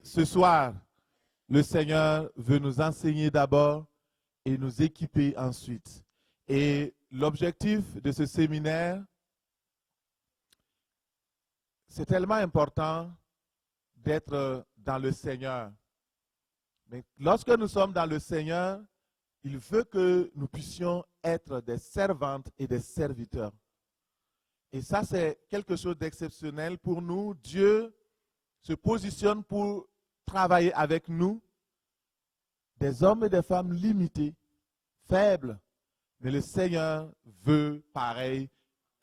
ce soir, le Seigneur veut nous enseigner d'abord et nous équiper ensuite. Et l'objectif de ce séminaire, c'est tellement important d'être dans le Seigneur. Mais lorsque nous sommes dans le Seigneur, il veut que nous puissions être des servantes et des serviteurs. Et ça, c'est quelque chose d'exceptionnel pour nous. Dieu se positionne pour travailler avec nous, des hommes et des femmes limités, faibles. Mais le Seigneur veut, pareil,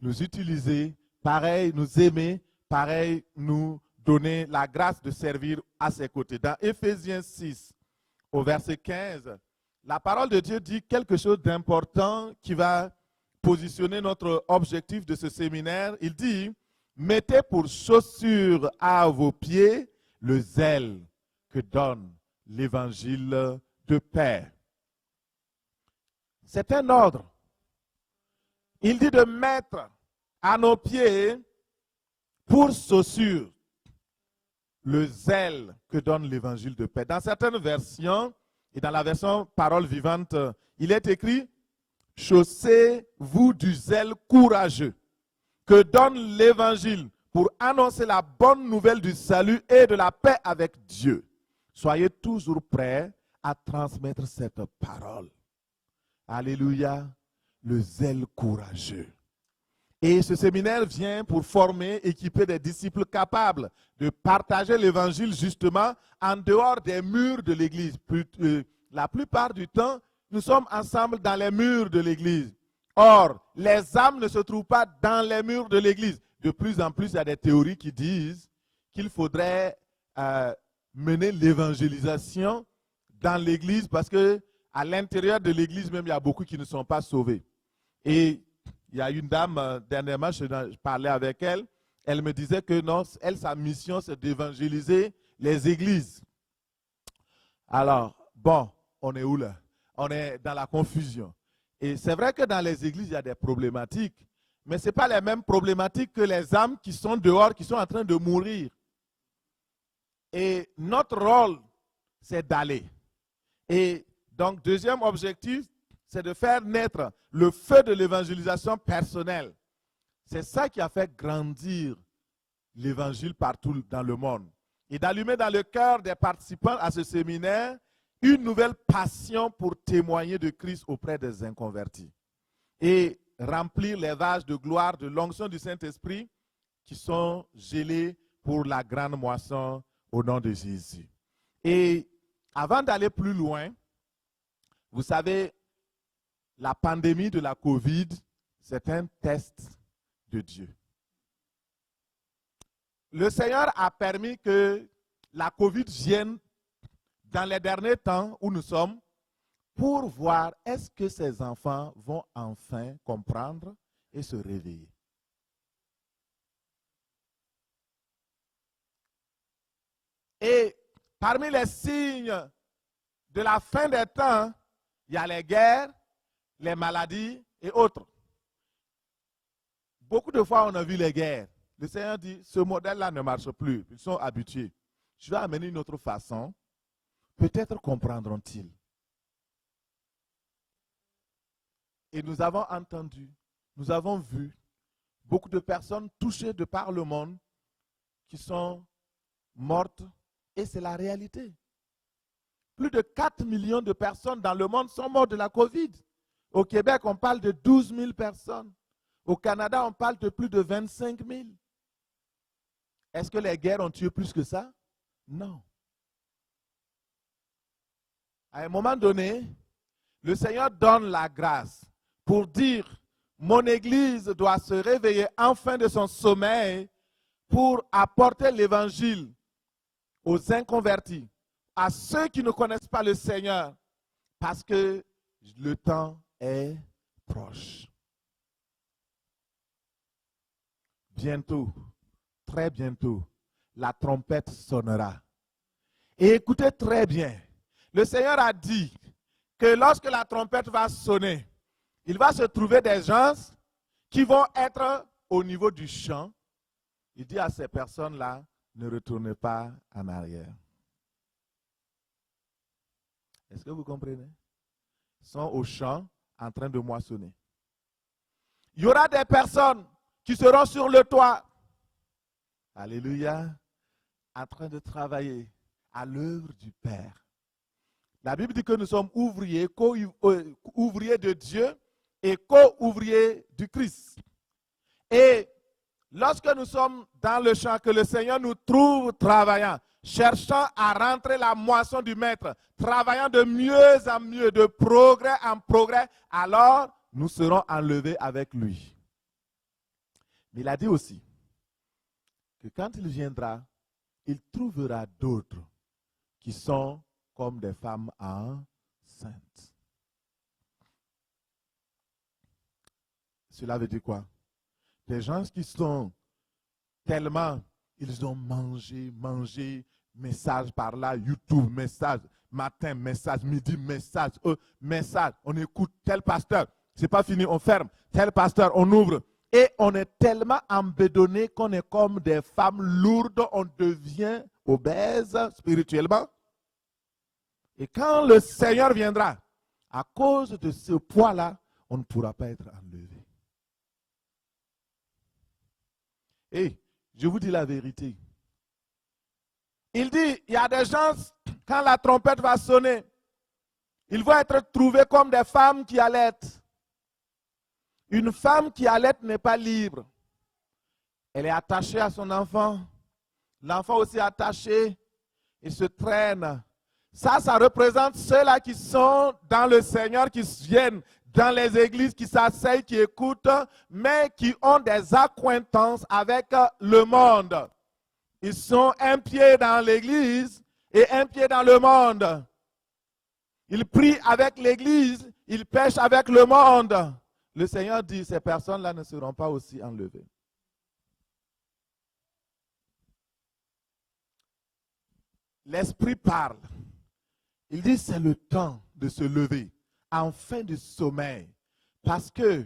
nous utiliser, pareil, nous aimer, pareil, nous donner la grâce de servir à ses côtés. Dans Éphésiens 6, au verset 15, la parole de Dieu dit quelque chose d'important qui va positionner notre objectif de ce séminaire. Il dit, mettez pour chaussure à vos pieds le zèle que donne l'évangile de paix. C'est un ordre. Il dit de mettre à nos pieds pour chaussure le zèle que donne l'évangile de paix. Dans certaines versions, et dans la version parole vivante, il est écrit « Chaussez-vous du zèle courageux que donne l'évangile pour annoncer la bonne nouvelle du salut et de la paix avec Dieu. Soyez toujours prêts à transmettre cette parole. » Alléluia, le zèle courageux. Et ce séminaire vient pour former, équiper des disciples capables de partager l'évangile justement en dehors des murs de l'église. La plupart du temps, nous sommes ensemble dans les murs de l'église. Or, les âmes ne se trouvent pas dans les murs de l'église. De plus en plus, il y a des théories qui disent qu'il faudrait mener l'évangélisation dans l'église parce que à l'intérieur de l'église même, il y a beaucoup qui ne sont pas sauvés. Et il y a une dame, dernièrement, je parlais avec elle, elle me disait que non, elle, sa mission, c'est d'évangéliser les églises. Alors, bon, on est où là? On est dans la confusion. Et c'est vrai que dans les églises, il y a des problématiques, mais ce n'est pas les mêmes problématiques que les âmes qui sont dehors, qui sont en train de mourir. Et notre rôle, c'est d'aller. Et donc, deuxième objectif, c'est de faire naître le feu de l'évangélisation personnelle. C'est ça qui a fait grandir l'évangile partout dans le monde. Et d'allumer dans le cœur des participants à ce séminaire une nouvelle passion pour témoigner de Christ auprès des inconvertis. Et remplir les vases de gloire de l'onction du Saint-Esprit qui sont gelés pour la grande moisson au nom de Jésus. Et avant d'aller plus loin, vous savez, la pandémie de la COVID, c'est un test de Dieu. Le Seigneur a permis que la COVID vienne dans les derniers temps où nous sommes pour voir est-ce que ces enfants vont enfin comprendre et se réveiller. Et parmi les signes de la fin des temps, il y a les guerres, les maladies et autres. Beaucoup de fois, on a vu les guerres. Le Seigneur dit, ce modèle-là ne marche plus. Ils sont habitués. Je vais amener une autre façon. Peut-être comprendront-ils. Et nous avons entendu, nous avons vu beaucoup de personnes touchées de par le monde qui sont mortes. Et c'est la réalité. Plus de 4 millions de personnes dans le monde sont mortes de la COVID. Au Québec, on parle de 12 000 personnes. Au Canada, on parle de plus de 25 000. Est-ce que les guerres ont tué plus que ça? Non. À un moment donné, le Seigneur donne la grâce pour dire, mon Église doit se réveiller enfin de son sommeil pour apporter l'évangile aux inconvertis, à ceux qui ne connaissent pas le Seigneur, parce que le temps est proche. Bientôt, très bientôt, la trompette sonnera. Et écoutez très bien, le Seigneur a dit que lorsque la trompette va sonner, il va se trouver des gens qui vont être au niveau du champ. Il dit à ces personnes-là, ne retournez pas en arrière. Est-ce que vous comprenez? Ils sont au champ en train de moissonner. Il y aura des personnes qui seront sur le toit. Alléluia. En train de travailler à l'œuvre du Père. La Bible dit que nous sommes ouvriers, co-ouvriers de Dieu et co-ouvriers du Christ. Et lorsque nous sommes dans le champ, que le Seigneur nous trouve travaillant, cherchant à rentrer la moisson du Maître, travaillant de mieux en mieux, de progrès en progrès, alors nous serons enlevés avec lui. Mais il a dit aussi que quand il viendra, il trouvera d'autres qui sont comme des femmes enceintes. Cela veut dire quoi? Des gens qui sont tellement, ils ont mangé, message par là, YouTube, message, matin, message, midi, message, message, on écoute tel pasteur, c'est pas fini, on ferme, tel pasteur, on ouvre. Et on est tellement embédonné qu'on est comme des femmes lourdes, on devient obèse spirituellement. Et quand le Seigneur viendra, à cause de ce poids-là, on ne pourra pas être enlevé. Et je vous dis la vérité. Il dit, il y a des gens, quand la trompette va sonner, ils vont être trouvés comme des femmes qui allaitent. Une femme qui allaite n'est pas libre. Elle est attachée à son enfant. L'enfant aussi est attaché. Il se traîne. Ça représente ceux-là qui sont dans le Seigneur, qui viennent dans les églises, qui s'asseyent, qui écoutent, mais qui ont des accointances avec le monde. Ils sont un pied dans l'église et un pied dans le monde. Ils prient avec l'église, ils pêchent avec le monde. Le Seigneur dit, ces personnes-là ne seront pas aussi enlevées. L'Esprit parle. Il dit, c'est le temps de se lever en fin du sommeil, parce que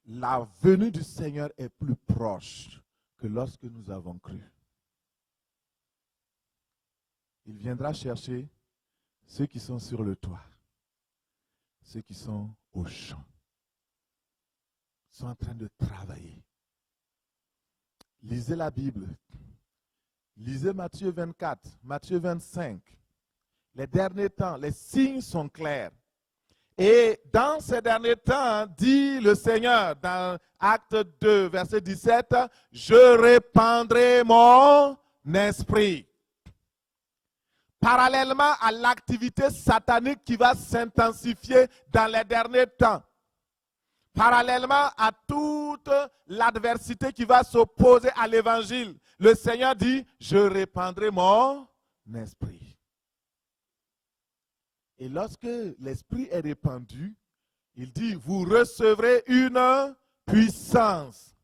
la venue du Seigneur est plus proche que lorsque nous avons cru. Il viendra chercher ceux qui sont sur le toit, ceux qui sont au champ, sont en train de travailler. Lisez la Bible. Lisez Matthieu 24, Matthieu 25. Les derniers temps, les signes sont clairs. Et dans ces derniers temps, dit le Seigneur dans Acte 2, verset 17, « Je répandrai mon esprit ». Parallèlement à l'activité satanique qui va s'intensifier dans les derniers temps. Parallèlement à toute l'adversité qui va s'opposer à l'évangile, le Seigneur dit, je répandrai mon esprit. Et lorsque l'esprit est répandu, il dit, vous recevrez une puissance.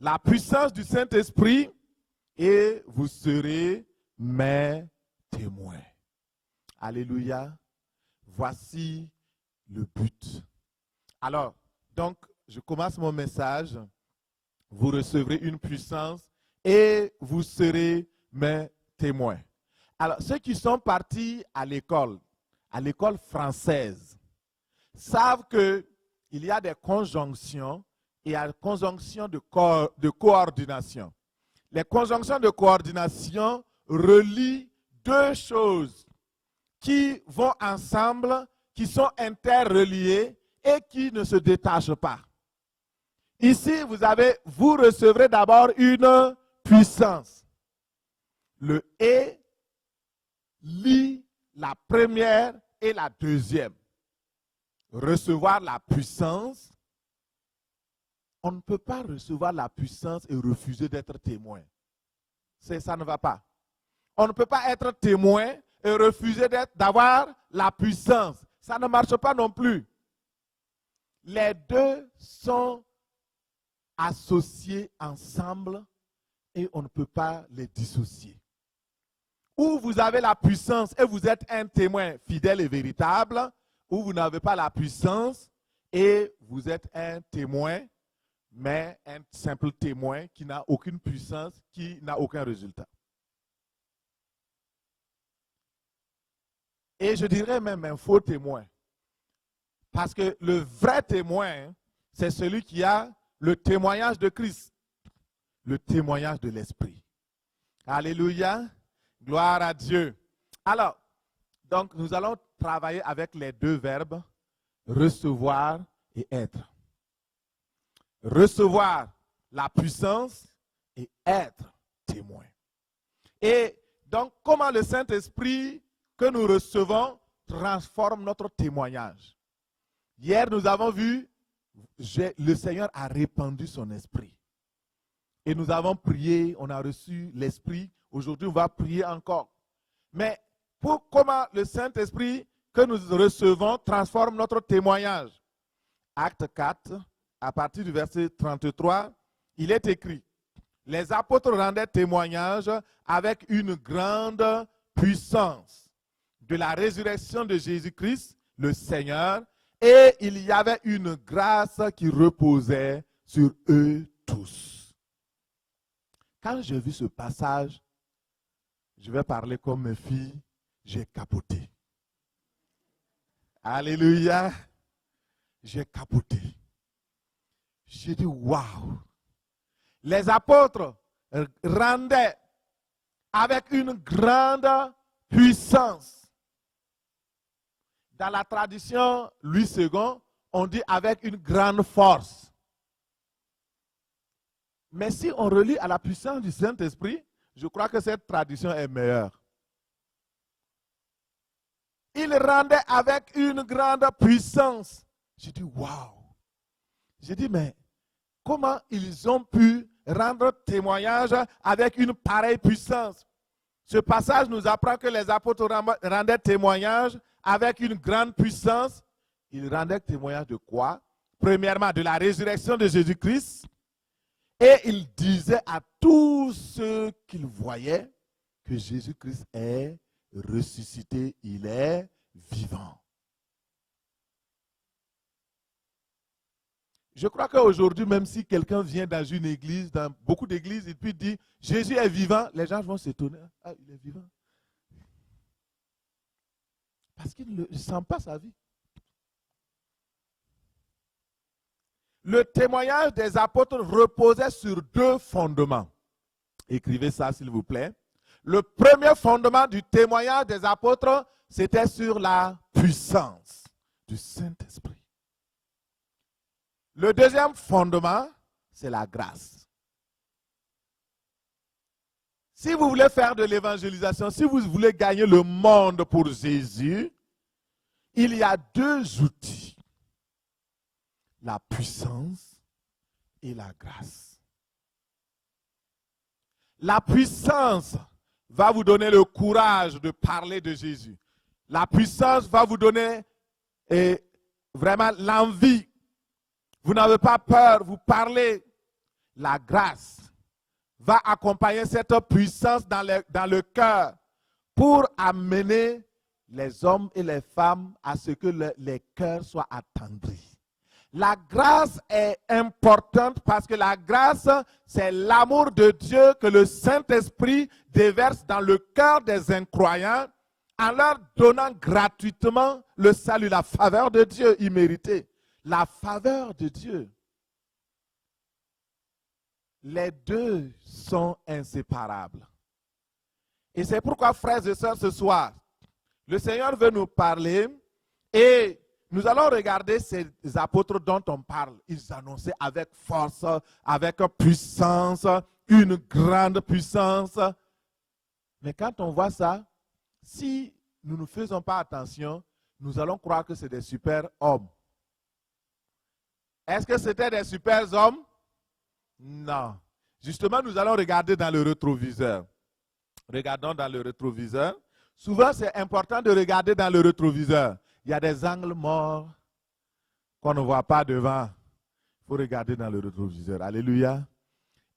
La puissance du Saint-Esprit, et vous serez mes témoins. Alléluia. Voici le but. Alors, donc, je commence mon message. Vous recevrez une puissance et vous serez mes témoins. Alors, ceux qui sont partis à l'école française, savent qu'il y a des conjonctions et il y a des conjonctions de coordination. Les conjonctions de coordination relient deux choses qui vont ensemble, qui sont interreliées et qui ne se détachent pas. Ici, vous recevrez d'abord une puissance. Le « et » lie la première et la deuxième. Recevoir la puissance, on ne peut pas recevoir la puissance et refuser d'être témoin. Ça ne va pas. On ne peut pas être témoin et refuser d'avoir la puissance. Ça ne marche pas non plus. Les deux sont associés ensemble et on ne peut pas les dissocier. Ou vous avez la puissance et vous êtes un témoin fidèle et véritable, ou vous n'avez pas la puissance et vous êtes un témoin, mais un simple témoin qui n'a aucune puissance, qui n'a aucun résultat. Et je dirais même un faux témoin. Parce que le vrai témoin, c'est celui qui a le témoignage de Christ, le témoignage de l'Esprit. Alléluia. Gloire à Dieu. Alors, donc nous allons travailler avec les deux verbes, recevoir et être. Recevoir la puissance et être témoin. Et donc, comment le Saint-Esprit que nous recevons transforme notre témoignage. Hier, nous avons vu, le Seigneur a répandu son esprit. Et nous avons prié, on a reçu l'esprit. Aujourd'hui, on va prier encore. Mais comment le Saint-Esprit que nous recevons transforme notre témoignage? Acte 4, à partir du verset 33, il est écrit: les apôtres rendaient témoignage avec une grande puissance de la résurrection de Jésus-Christ, le Seigneur, et il y avait une grâce qui reposait sur eux tous. Quand j'ai vu ce passage, je vais parler comme mes filles, j'ai capoté. Alléluia, j'ai capoté. J'ai dit waouh. Les apôtres rendaient avec une grande puissance. Dans la tradition Louis II, on dit avec une grande force. Mais si on relie à la puissance du Saint-Esprit, je crois que cette tradition est meilleure. Ils rendaient avec une grande puissance. J'ai dit waouh. J'ai dit mais comment ils ont pu rendre témoignage avec une pareille puissance? Ce passage nous apprend que les apôtres rendaient témoignage avec une grande puissance. Ils rendaient témoignage de quoi? Premièrement, de la résurrection de Jésus-Christ. Et ils disaient à tous ceux qu'ils voyaient que Jésus-Christ est ressuscité, il est vivant. Je crois qu'aujourd'hui, même si quelqu'un vient dans une église, dans beaucoup d'églises, et puis dit Jésus est vivant, les gens vont s'étonner. Ah, il est vivant. Parce qu'ils ne sentent pas sa vie. Le témoignage des apôtres reposait sur deux fondements. Écrivez ça, s'il vous plaît. Le premier fondement du témoignage des apôtres, c'était sur la puissance du Saint-Esprit. Le deuxième fondement, c'est la grâce. Si vous voulez faire de l'évangélisation, si vous voulez gagner le monde pour Jésus, il y a deux outils. La puissance et la grâce. La puissance va vous donner le courage de parler de Jésus. La puissance va vous donner vraiment l'envie. Vous n'avez pas peur, vous parlez. La grâce va accompagner cette puissance dans le cœur pour amener les hommes et les femmes à ce que les cœurs soient attendris. La grâce est importante parce que la grâce, c'est l'amour de Dieu que le Saint-Esprit déverse dans le cœur des incroyants en leur donnant gratuitement le salut, la faveur de Dieu imméritée. La faveur de Dieu. Les deux sont inséparables. Et c'est pourquoi, frères et sœurs, ce soir, le Seigneur veut nous parler et nous allons regarder ces apôtres dont on parle. Ils annonçaient avec force, avec puissance, une grande puissance. Mais quand on voit ça, si nous ne faisons pas attention, nous allons croire que c'est des super hommes. Est-ce que c'était des super hommes? Non. Justement, nous allons regarder dans le rétroviseur. Regardons dans le rétroviseur. Souvent, c'est important de regarder dans le rétroviseur. Il y a des angles morts qu'on ne voit pas devant. Il faut regarder dans le rétroviseur. Alléluia.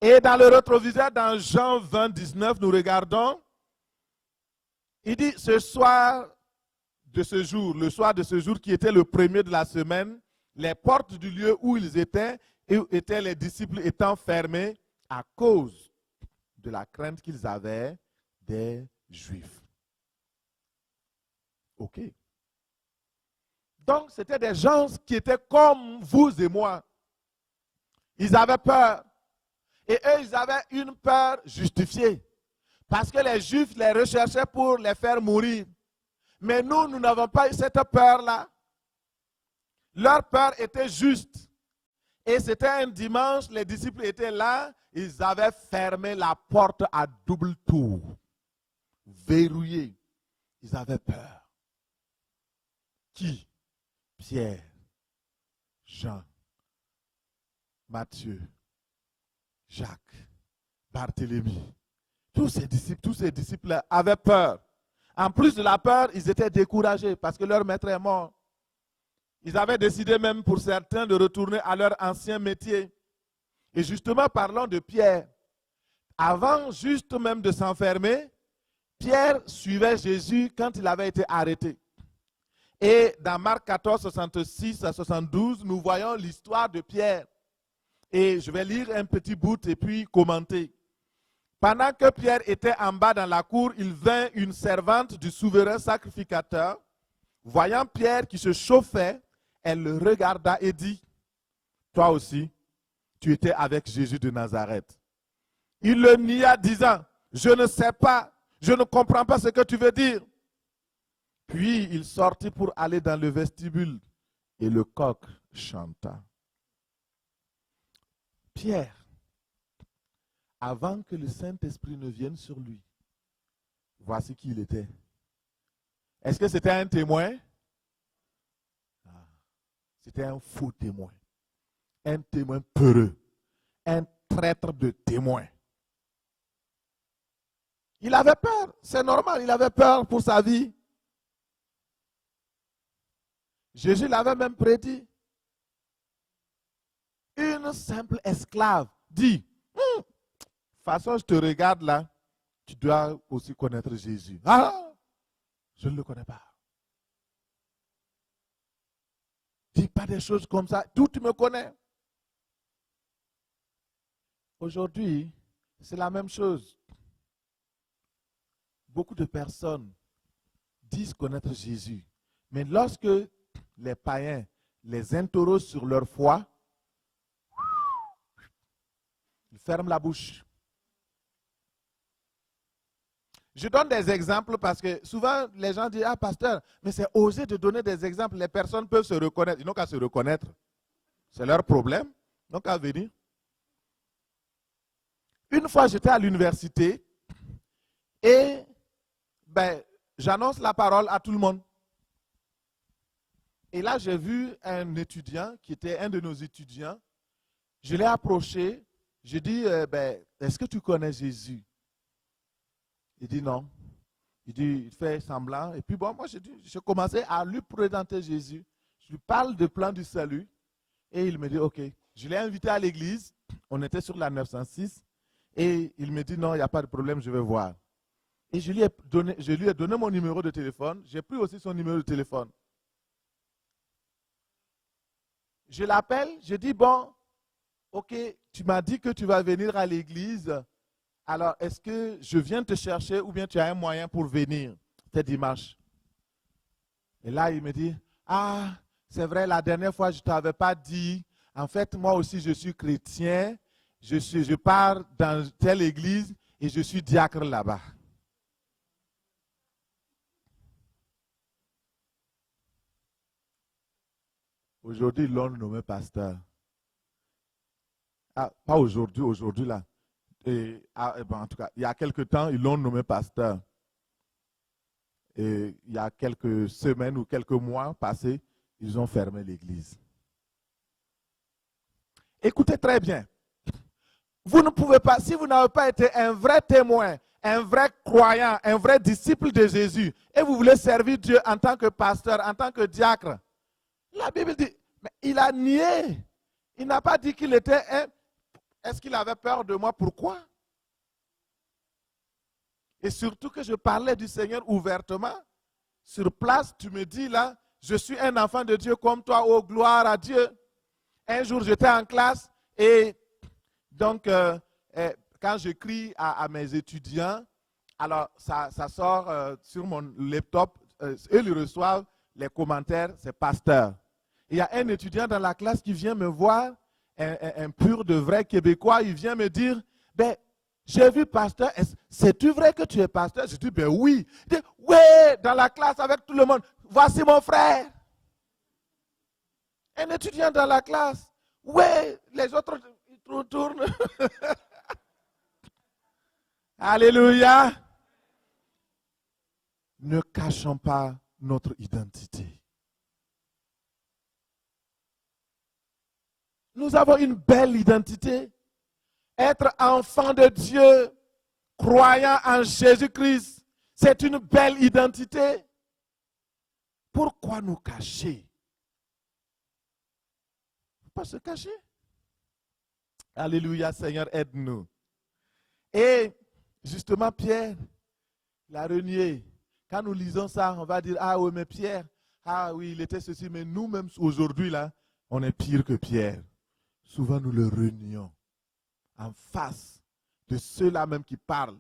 Et dans le rétroviseur, dans Jean 20, 19, nous regardons. Il dit, ce soir de ce jour, le soir de ce jour qui était le premier de la semaine, les portes du lieu où ils étaient, et où étaient les disciples étant fermées à cause de la crainte qu'ils avaient des Juifs. OK. Donc, c'était des gens qui étaient comme vous et moi. Ils avaient peur. Et eux, ils avaient une peur justifiée. Parce que les Juifs les recherchaient pour les faire mourir. Mais nous n'avons pas eu cette peur-là. Leur peur était juste. Et c'était un dimanche, les disciples étaient là, ils avaient fermé la porte à double tour. Verrouillé. Ils avaient peur. Qui? Pierre, Jean, Matthieu, Jacques, Barthélemy. Tous ces disciples avaient peur. En plus de la peur, ils étaient découragés parce que leur maître est mort. Ils avaient décidé même pour certains de retourner à leur ancien métier. Et justement, parlons de Pierre. Avant juste même de s'enfermer, Pierre suivait Jésus quand il avait été arrêté. Et dans Marc 14, 66 à 72, nous voyons l'histoire de Pierre. Et je vais lire un petit bout et puis commenter. Pendant que Pierre était en bas dans la cour, il vint une servante du souverain sacrificateur. Voyant Pierre qui se chauffait, elle le regarda et dit, « Toi aussi, tu étais avec Jésus de Nazareth. » Il le nia, disant, « Je ne sais pas, je ne comprends pas ce que tu veux dire. » Puis il sortit pour aller dans le vestibule et le coq chanta. Pierre, avant que le Saint-Esprit ne vienne sur lui, voici qui il était. Est-ce que c'était un témoin? C'était un faux témoin. Un témoin peureux. Un traître de témoin. Il avait peur, c'est normal, il avait peur pour sa vie. Jésus l'avait même prédit. Une simple esclave dit, de toute façon, je te regarde là, tu dois aussi connaître Jésus. Ah, je ne le connais pas. Dis pas des choses comme ça, tout tu me connais. Aujourd'hui, c'est la même chose. Beaucoup de personnes disent connaître Jésus, mais lorsque les païens les interrogent sur leur foi, ils ferment la bouche. Je donne des exemples parce que souvent les gens disent, ah pasteur, mais c'est osé de donner des exemples. Les personnes peuvent se reconnaître. Ils n'ont qu'à se reconnaître. C'est leur problème. Ils n'ont qu'à venir. Une fois, j'étais à l'université et j'annonce la parole à tout le monde. Et là, j'ai vu un étudiant qui était un de nos étudiants. Je l'ai approché. J'ai dit, est-ce que tu connais Jésus? Il dit non. Il dit, il fait semblant. Et puis bon, moi, j'ai commencé à lui présenter Jésus. Je lui parle du plan du salut. Et il me dit, ok. Je l'ai invité à l'église. On était sur la 906. Et il me dit, non, il n'y a pas de problème, je vais voir. Et je lui ai donné mon numéro de téléphone. J'ai pris aussi son numéro de téléphone. Je l'appelle, je dis, bon, ok, tu m'as dit que tu vas venir à l'église. Alors, est-ce que je viens te chercher ou bien tu as un moyen pour venir? C'était dimanche. Et là, il me dit, ah, c'est vrai, la dernière fois, je ne t'avais pas dit. En fait, moi aussi, je suis chrétien. Je pars dans telle église et je suis diacre là-bas. Aujourd'hui, ils l'ont nommé pasteur. Ah, pas aujourd'hui, aujourd'hui là. En tout cas, il y a quelque temps, ils l'ont nommé pasteur. Et il y a quelques semaines ou quelques mois passés, ils ont fermé l'église. Écoutez très bien. Vous ne pouvez pas, si vous n'avez pas été un vrai témoin, un vrai croyant, un vrai disciple de Jésus, et vous voulez servir Dieu en tant que pasteur, en tant que diacre, la Bible dit, mais il a nié. Il n'a pas dit qu'il était un... Est-ce qu'il avait peur de moi? Pourquoi? Et surtout que je parlais du Seigneur ouvertement. Sur place, tu me dis là, je suis un enfant de Dieu comme toi, oh gloire à Dieu. Un jour, j'étais en classe et donc, quand j'écris à mes étudiants, alors ça sort sur mon laptop, eux, ils reçoivent les commentaires, c'est pasteur. Il y a un étudiant dans la classe qui vient me voir, un pur de vrai Québécois, il vient me dire, ben, j'ai vu pasteur, c'est-tu vrai que tu es pasteur? Je dis, ben oui. Il dit, ouais, dans la classe avec tout le monde, voici mon frère. Un étudiant dans la classe, ouais, les autres, ils tournent. Alléluia. Ne cachons pas notre identité. Nous avons une belle identité. Être enfant de Dieu, croyant en Jésus-Christ, c'est une belle identité. Pourquoi nous cacher? Il ne faut pas se cacher. Alléluia, Seigneur, aide-nous. Et justement, Pierre l'a renié. Quand nous lisons ça, on va dire, ah oui, mais Pierre, ah oui, il était ceci, mais nous-mêmes, aujourd'hui, là, on est pire que Pierre. Souvent, nous le renions en face de ceux-là même qui parlent.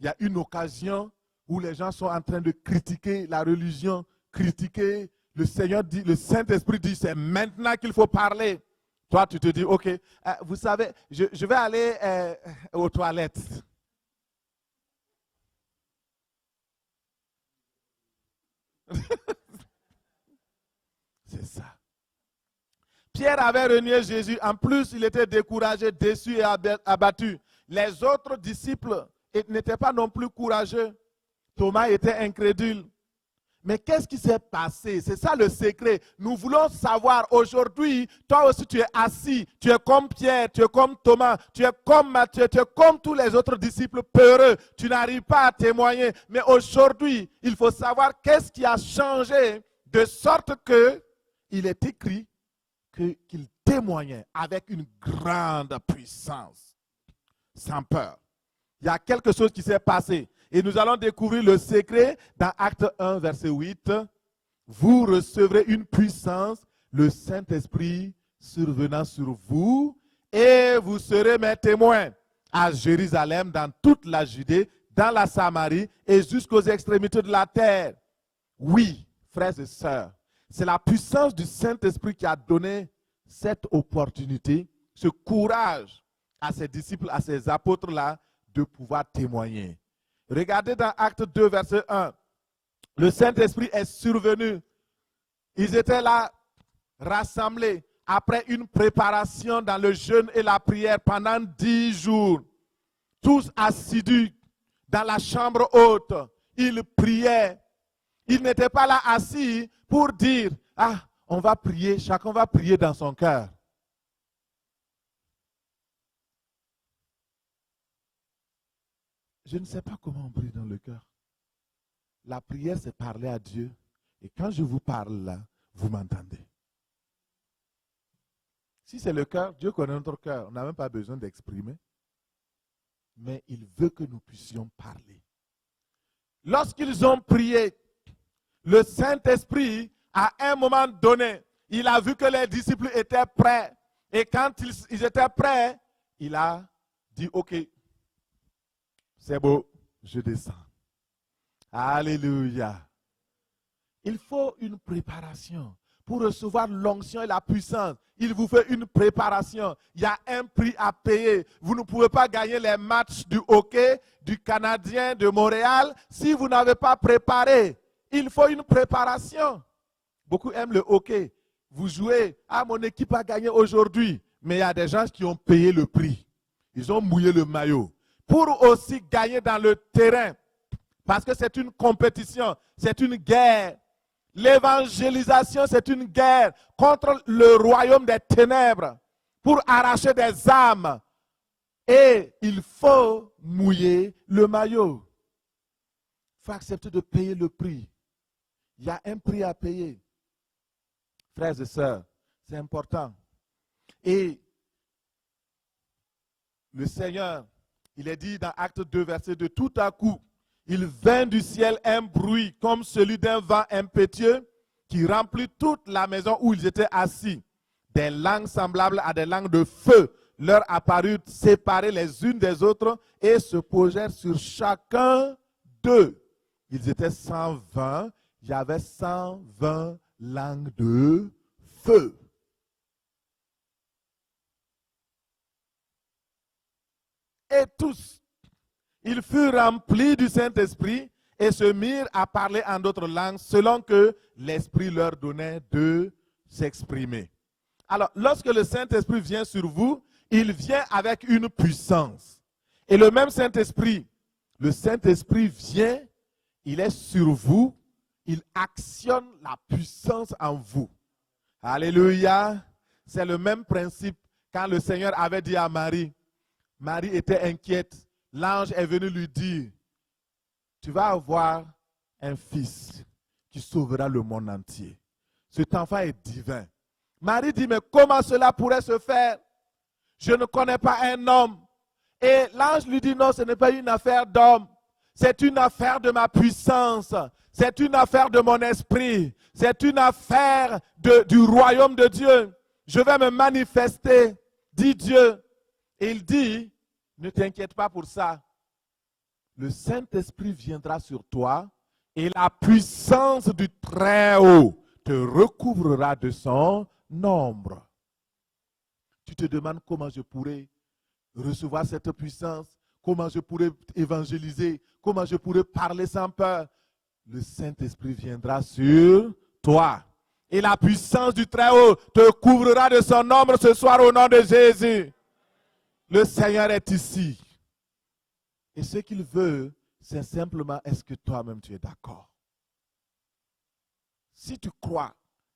Il y a une occasion où les gens sont en train de critiquer la religion, critiquer le Seigneur dit, le Saint-Esprit dit, c'est maintenant qu'il faut parler. Toi, tu te dis, ok, vous savez, je vais aller aux toilettes. C'est ça. Pierre avait renié Jésus. En plus, il était découragé, déçu et abattu. Les autres disciples n'étaient pas non plus courageux. Thomas était incrédule. Mais qu'est-ce qui s'est passé? C'est ça le secret. Nous voulons savoir aujourd'hui, toi aussi tu es assis, tu es comme Pierre, tu es comme Thomas, tu es comme Matthieu, tu es comme tous les autres disciples peureux. Tu n'arrives pas à témoigner. Mais aujourd'hui, il faut savoir qu'est-ce qui a changé de sorte que il est écrit qu'il témoignait avec une grande puissance, sans peur. Il y a quelque chose qui s'est passé. Et nous allons découvrir le secret dans Acte 1, verset 8. Vous recevrez une puissance, le Saint-Esprit survenant sur vous, et vous serez mes témoins à Jérusalem, dans toute la Judée, dans la Samarie et jusqu'aux extrémités de la terre. Oui, frères et sœurs, c'est la puissance du Saint-Esprit qui a donné cette opportunité, ce courage à ses disciples, à ses apôtres-là, de pouvoir témoigner. Regardez dans Acte 2, verset 1. Le Saint-Esprit est survenu. Ils étaient là, rassemblés, après une préparation dans le jeûne et la prière pendant 10 jours. Tous assidus dans la chambre haute. Ils priaient. Ils n'étaient pas là assis pour dire, ah, on va prier, chacun va prier dans son cœur. Je ne sais pas comment on prie dans le cœur. La prière, c'est parler à Dieu. Et quand je vous parle là, vous m'entendez. Si c'est le cœur, Dieu connaît notre cœur. On n'a même pas besoin d'exprimer. Mais il veut que nous puissions parler. Lorsqu'ils ont prié, le Saint-Esprit, à un moment donné, il a vu que les disciples étaient prêts. Et quand ils étaient prêts, il a dit, ok, c'est beau, je descends. Alléluia. Il faut une préparation. Pour recevoir l'onction et la puissance, il vous fait une préparation. Il y a un prix à payer. Vous ne pouvez pas gagner les matchs du hockey, du Canadien, de Montréal, si vous n'avez pas préparé. Il faut une préparation. Beaucoup aiment le hockey. Vous jouez, ah, mon équipe a gagné aujourd'hui. Mais il y a des gens qui ont payé le prix. Ils ont mouillé le maillot. Pour aussi gagner dans le terrain, parce que c'est une compétition, c'est une guerre. L'évangélisation, c'est une guerre contre le royaume des ténèbres pour arracher des âmes. Et il faut mouiller le maillot. Il faut accepter de payer le prix. Il y a un prix à payer. Frères et sœurs, c'est important. Et le Seigneur, il est dit dans Acte 2, verset 2, tout à coup, il vint du ciel un bruit comme celui d'un vent impétueux qui remplit toute la maison où ils étaient assis. Des langues semblables à des langues de feu leur apparurent séparées les unes des autres et se posèrent sur chacun d'eux. Ils étaient 120. il y avait 120 langues de feu. Et tous, ils furent remplis du Saint-Esprit et se mirent à parler en d'autres langues selon que l'Esprit leur donnait de s'exprimer. Alors, lorsque le Saint-Esprit vient sur vous, il vient avec une puissance. Et le même Saint-Esprit, le Saint-Esprit vient, il est sur vous, il actionne la puissance en vous. Alléluia. C'est le même principe quand le Seigneur avait dit à Marie, Marie était inquiète, l'ange est venu lui dire, tu vas avoir un fils qui sauvera le monde entier. Cet enfant est divin. Marie dit, mais comment cela pourrait se faire? Je ne connais pas un homme. Et l'ange lui dit, non, ce n'est pas une affaire d'homme. C'est une affaire de ma puissance. C'est une affaire de mon esprit. C'est une affaire du royaume de Dieu. Je vais me manifester, dit Dieu. Et il dit, ne t'inquiète pas pour ça. Le Saint-Esprit viendra sur toi et la puissance du Très-Haut te recouvrira de son ombre. Tu te demandes comment je pourrais recevoir cette puissance, comment je pourrais évangéliser, comment je pourrais parler sans peur. Le Saint-Esprit viendra sur toi. Et la puissance du Très-Haut te couvrira de son ombre ce soir au nom de Jésus. Le Seigneur est ici. Et ce qu'il veut, c'est simplement, est-ce que toi-même tu es d'accord? Si tu crois,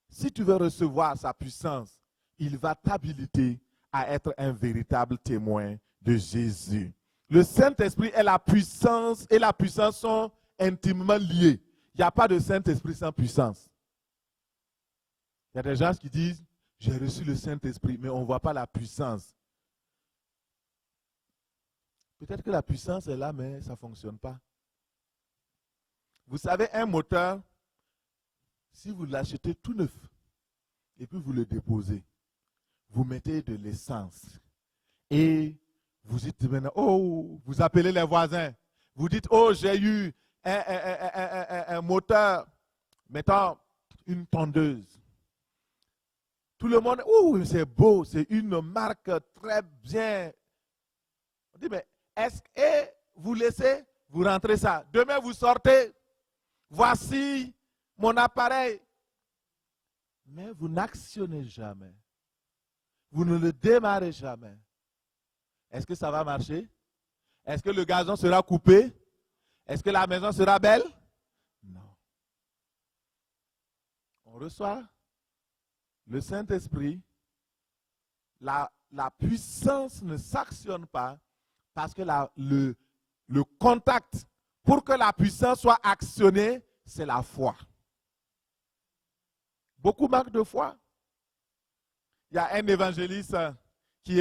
si tu veux recevoir sa puissance, il va t'habiliter à être un véritable témoin de Jésus. Le Saint-Esprit et la puissance sont intimement liés. Il n'y a pas de Saint-Esprit sans puissance. Il y a des gens qui disent, j'ai reçu le Saint-Esprit, mais on ne voit pas la puissance. Peut-être que la puissance est là, mais ça ne fonctionne pas. Vous savez, un moteur, si vous l'achetez tout neuf, et puis vous le déposez, vous mettez de l'essence, et vous dites maintenant, oh, vous appelez les voisins, vous dites, oh, j'ai eu un moteur, mettons, une tondeuse. Tout le monde, oh, c'est beau, c'est une marque très bien. On dit, mais est-ce que vous laissez, vous rentrez ça. Demain, vous sortez, voici mon appareil. Mais vous n'actionnez jamais. Vous ne le démarrez jamais. Est-ce que ça va marcher? Est-ce que le gazon sera coupé? Est-ce que la maison sera belle? Non. On reçoit le Saint-Esprit. La puissance ne s'actionne pas parce que le contact, pour que la puissance soit actionnée, c'est la foi. Beaucoup manquent de foi. Il y a un évangéliste qui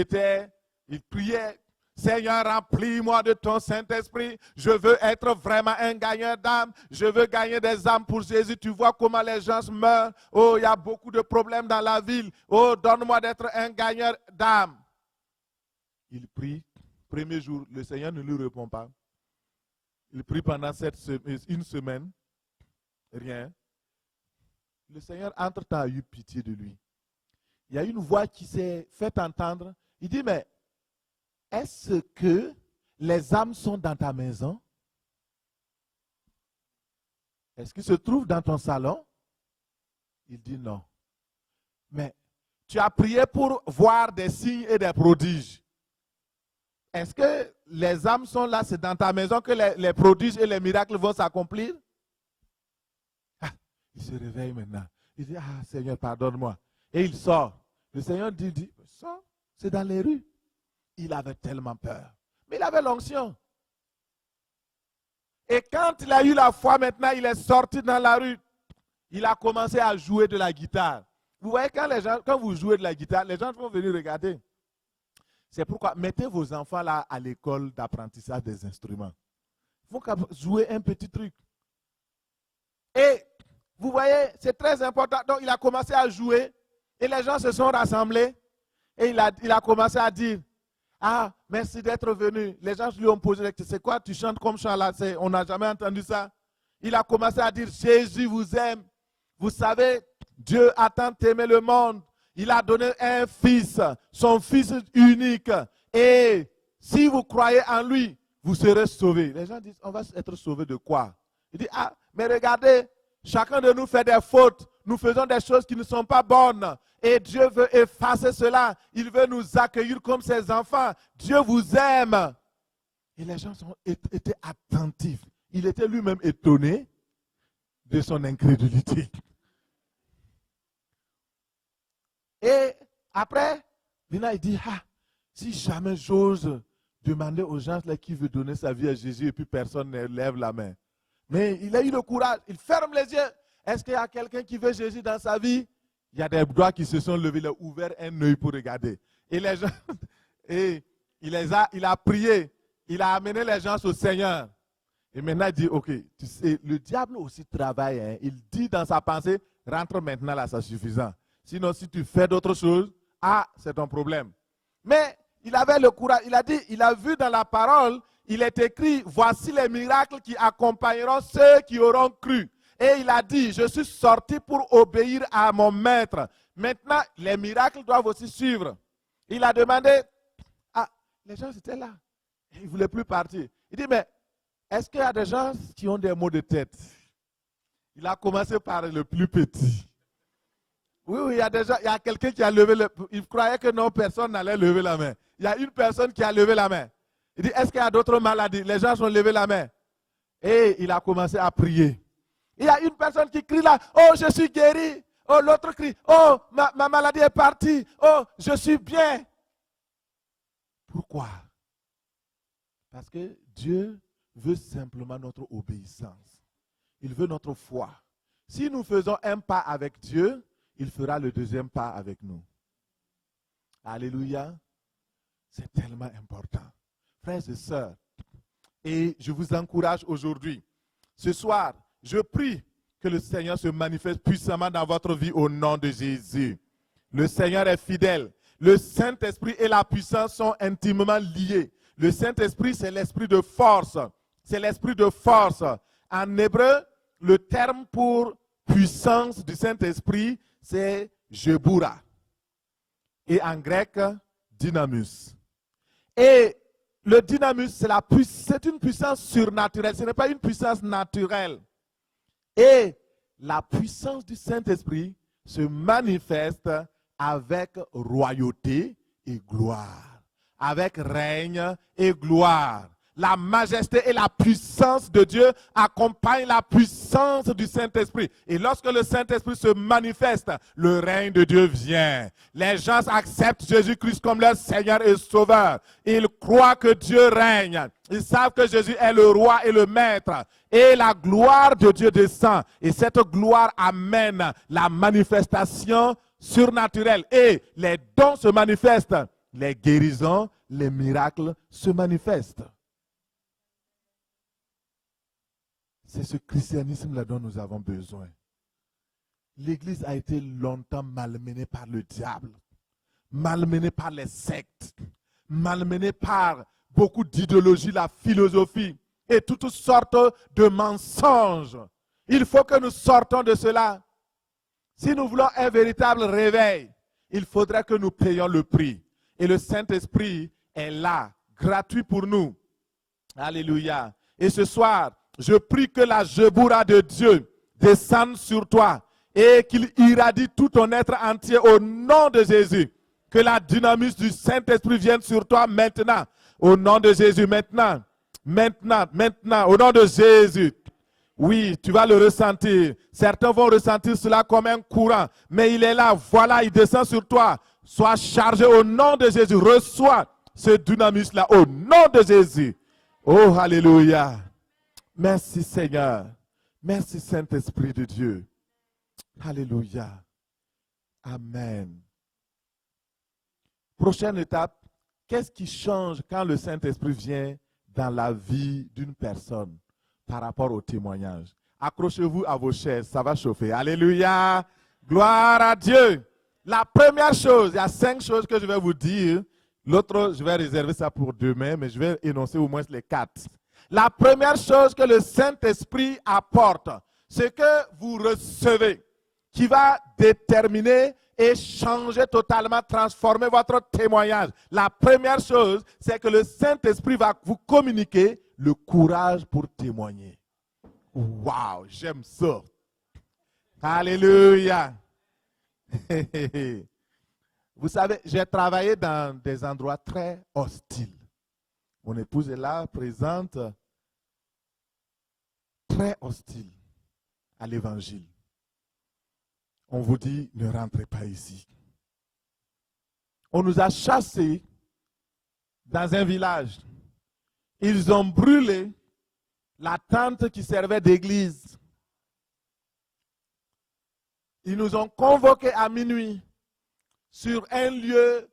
il priait, Seigneur, remplis-moi de ton Saint-Esprit. Je veux être vraiment un gagneur d'âme. Je veux gagner des âmes pour Jésus. Tu vois comment les gens meurent. Oh, il y a beaucoup de problèmes dans la ville. Oh, donne-moi d'être un gagneur d'âme. Il prie. Premier jour, le Seigneur ne lui répond pas. Il prie pendant une semaine. Rien. Le Seigneur, entre-temps, a eu pitié de lui. Il y a une voix qui s'est fait entendre. Il dit, mais est-ce que les âmes sont dans ta maison? Est-ce qu'ils se trouvent dans ton salon? Il dit non. Mais tu as prié pour voir des signes et des prodiges. Est-ce que les âmes sont là, c'est dans ta maison que les prodiges et les miracles vont s'accomplir? Ah, il se réveille maintenant. Il dit, ah Seigneur, pardonne-moi. Et il sort. Le Seigneur dit, sors, c'est dans les rues. Il avait tellement peur. Mais il avait l'onction. Et quand il a eu la foi, maintenant, il est sorti dans la rue. Il a commencé à jouer de la guitare. Vous voyez, quand vous jouez de la guitare, les gens vont venir regarder. C'est pourquoi mettez vos enfants là à l'école d'apprentissage des instruments. Il faut jouer un petit truc. Et vous voyez, c'est très important. Donc il a commencé à jouer et les gens se sont rassemblés et il a commencé à dire, ah, merci d'être venu. Les gens lui ont posé la question, c'est quoi tu chantes comme chant là? On n'a jamais entendu ça. Il a commencé à dire, Jésus vous aime. Vous savez, Dieu a tant aimé le monde. Il a donné un fils, son fils unique. Et si vous croyez en lui, vous serez sauvés. Les gens disent, on va être sauvés de quoi? Il dit, ah, mais regardez, chacun de nous fait des fautes. Nous faisons des choses qui ne sont pas bonnes. Et Dieu veut effacer cela. Il veut nous accueillir comme ses enfants. Dieu vous aime. Et les gens étaient attentifs. Il était lui-même étonné de son incrédulité. Et après, maintenant il dit, ah, si jamais j'ose demander aux gens là, qui veut donner sa vie à Jésus et puis personne ne lève la main. Mais il a eu le courage, il ferme les yeux. Est-ce qu'il y a quelqu'un qui veut Jésus dans sa vie? Il y a des doigts qui se sont levés, il a ouvert un œil pour regarder. Et les gens, et il a prié, il a amené les gens au Seigneur. Et maintenant il dit, ok, tu sais, le diable aussi travaille. Hein. Il dit dans sa pensée, rentre maintenant là, c'est suffisant. Sinon, si tu fais d'autres choses, ah, c'est ton problème. Mais il avait le courage, il a dit, il a vu dans la parole, il est écrit, voici les miracles qui accompagneront ceux qui auront cru. Et il a dit, je suis sorti pour obéir à mon maître. Maintenant, les miracles doivent aussi suivre. Il a demandé, ah, les gens étaient là. Ils ne voulaient plus partir. Il dit, mais est-ce qu'il y a des gens qui ont des maux de tête? Il a commencé par le plus petit. Oui, il y a quelqu'un qui a levé il croyait que non, personne n'allait lever la main. Il y a une personne qui a levé la main. Il dit, est-ce qu'il y a d'autres maladies? Les gens ont levé la main. Et il a commencé à prier. Il y a une personne qui crie là, oh, je suis guéri. Oh, l'autre crie, oh, ma maladie est partie. Oh, je suis bien. Pourquoi? Parce que Dieu veut simplement notre obéissance. Il veut notre foi. Si nous faisons un pas avec Dieu, il fera le deuxième pas avec nous. Alléluia. C'est tellement important. Frères et sœurs, et je vous encourage aujourd'hui, ce soir, je prie que le Seigneur se manifeste puissamment dans votre vie au nom de Jésus. Le Seigneur est fidèle. Le Saint-Esprit et la puissance sont intimement liés. Le Saint-Esprit, c'est l'esprit de force. C'est l'esprit de force. En hébreu, le terme pour puissance du Saint-Esprit, c'est Jeboura. Et en grec, dynamus. Et le dynamus, c'est une puissance surnaturelle. Ce n'est pas une puissance naturelle. Et la puissance du Saint-Esprit se manifeste avec royauté et gloire. Avec règne et gloire. La majesté et la puissance de Dieu accompagnent la puissance du Saint-Esprit. Et lorsque le Saint-Esprit se manifeste, le règne de Dieu vient. Les gens acceptent Jésus-Christ comme leur Seigneur et Sauveur. Ils croient que Dieu règne. Ils savent que Jésus est le roi et le maître. Et la gloire de Dieu descend. Et cette gloire amène la manifestation surnaturelle. Et les dons se manifestent. Les guérisons, les miracles se manifestent. C'est ce christianisme-là dont nous avons besoin. L'Église a été longtemps malmenée par le diable, malmenée par les sectes, malmenée par beaucoup d'idéologies, la philosophie et toutes sortes de mensonges. Il faut que nous sortons de cela. Si nous voulons un véritable réveil, il faudrait que nous payions le prix. Et le Saint-Esprit est là, gratuit pour nous. Alléluia. Et ce soir, je prie que la Jeboura de Dieu descende sur toi et qu'il irradie tout ton être entier au nom de Jésus. Que la dynamisme du Saint-Esprit vienne sur toi maintenant. Au nom de Jésus, maintenant, au nom de Jésus. Oui, tu vas le ressentir. Certains vont ressentir cela comme un courant. Mais il est là, voilà, il descend sur toi. Sois chargé au nom de Jésus. Reçois ce dynamisme-là au nom de Jésus. Oh, alléluia. Merci Seigneur. Merci Saint-Esprit de Dieu. Alléluia. Amen. Prochaine étape, qu'est-ce qui change quand le Saint-Esprit vient dans la vie d'une personne par rapport au témoignage? Accrochez-vous à vos chaises, ça va chauffer. Alléluia. Gloire à Dieu. La première chose, il y a 5 choses que je vais vous dire. L'autre, je vais réserver ça pour demain, mais je vais énoncer au moins les 4. La première chose que le Saint-Esprit apporte, c'est que vous recevez, qui va déterminer et changer totalement, transformer votre témoignage. La première chose, c'est que le Saint-Esprit va vous communiquer le courage pour témoigner. Waouh, j'aime ça. Alléluia. Vous savez, j'ai travaillé dans des endroits très hostiles. Mon épouse est là, présente, très hostile à l'évangile. On vous dit, ne rentrez pas ici. On nous a chassés dans un village. Ils ont brûlé la tente qui servait d'église. Ils nous ont convoqués à minuit sur un lieu,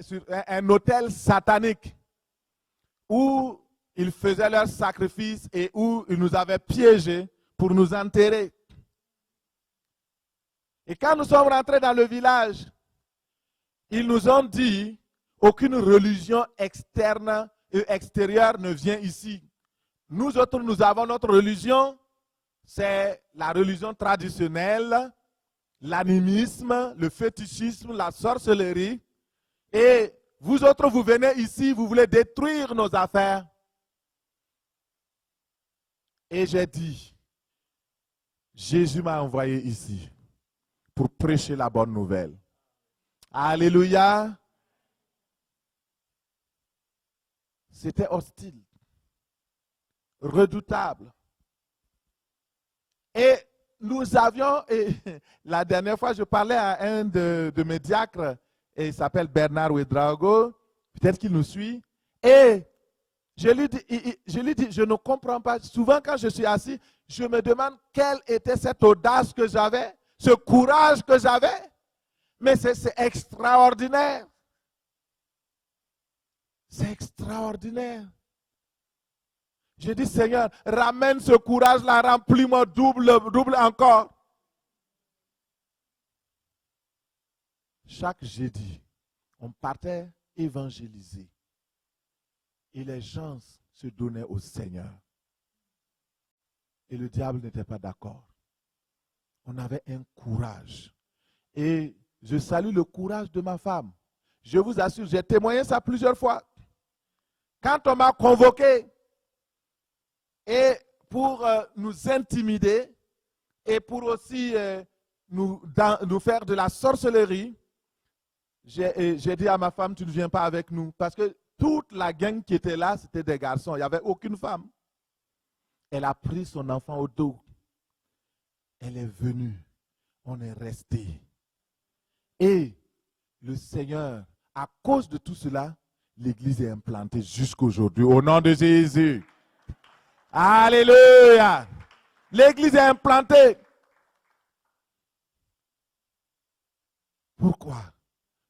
sur un autel satanique où ils faisaient leurs sacrifices et où ils nous avaient piégés pour nous enterrer. Et quand nous sommes rentrés dans le village, ils nous ont dit, aucune religion externe et extérieure ne vient ici. Nous autres, nous avons notre religion, c'est la religion traditionnelle, l'animisme, le fétichisme, la sorcellerie. Et vous autres, vous venez ici, vous voulez détruire nos affaires. Et j'ai dit, Jésus m'a envoyé ici pour prêcher la bonne nouvelle. Alléluia. C'était hostile, redoutable. Et nous avions, et la dernière fois, je parlais à un de mes diacres, et il s'appelle Bernard Ouedraogo, peut-être qu'il nous suit, et je lui dis, je ne comprends pas. Souvent, quand je suis assis, je me demande quelle était cette audace que j'avais, ce courage que j'avais. Mais c'est extraordinaire. C'est extraordinaire. Je dis, Seigneur, ramène ce courage-là, remplis-moi double encore. Chaque jeudi, on partait évangéliser. Et les gens se donnaient au Seigneur. Et le diable n'était pas d'accord. On avait un courage. Et je salue le courage de ma femme. Je vous assure, j'ai témoigné ça plusieurs fois. Quand on m'a convoqué, et pour nous intimider, et pour aussi nous faire de la sorcellerie, j'ai dit à ma femme, tu ne viens pas avec nous. Parce que toute la gang qui était là, c'était des garçons. Il n'y avait aucune femme. Elle a pris son enfant au dos. Elle est venue. On est resté. Et le Seigneur, à cause de tout cela, l'église est implantée jusqu'aujourd'hui. Au nom de Jésus. Alléluia. L'église est implantée. Pourquoi?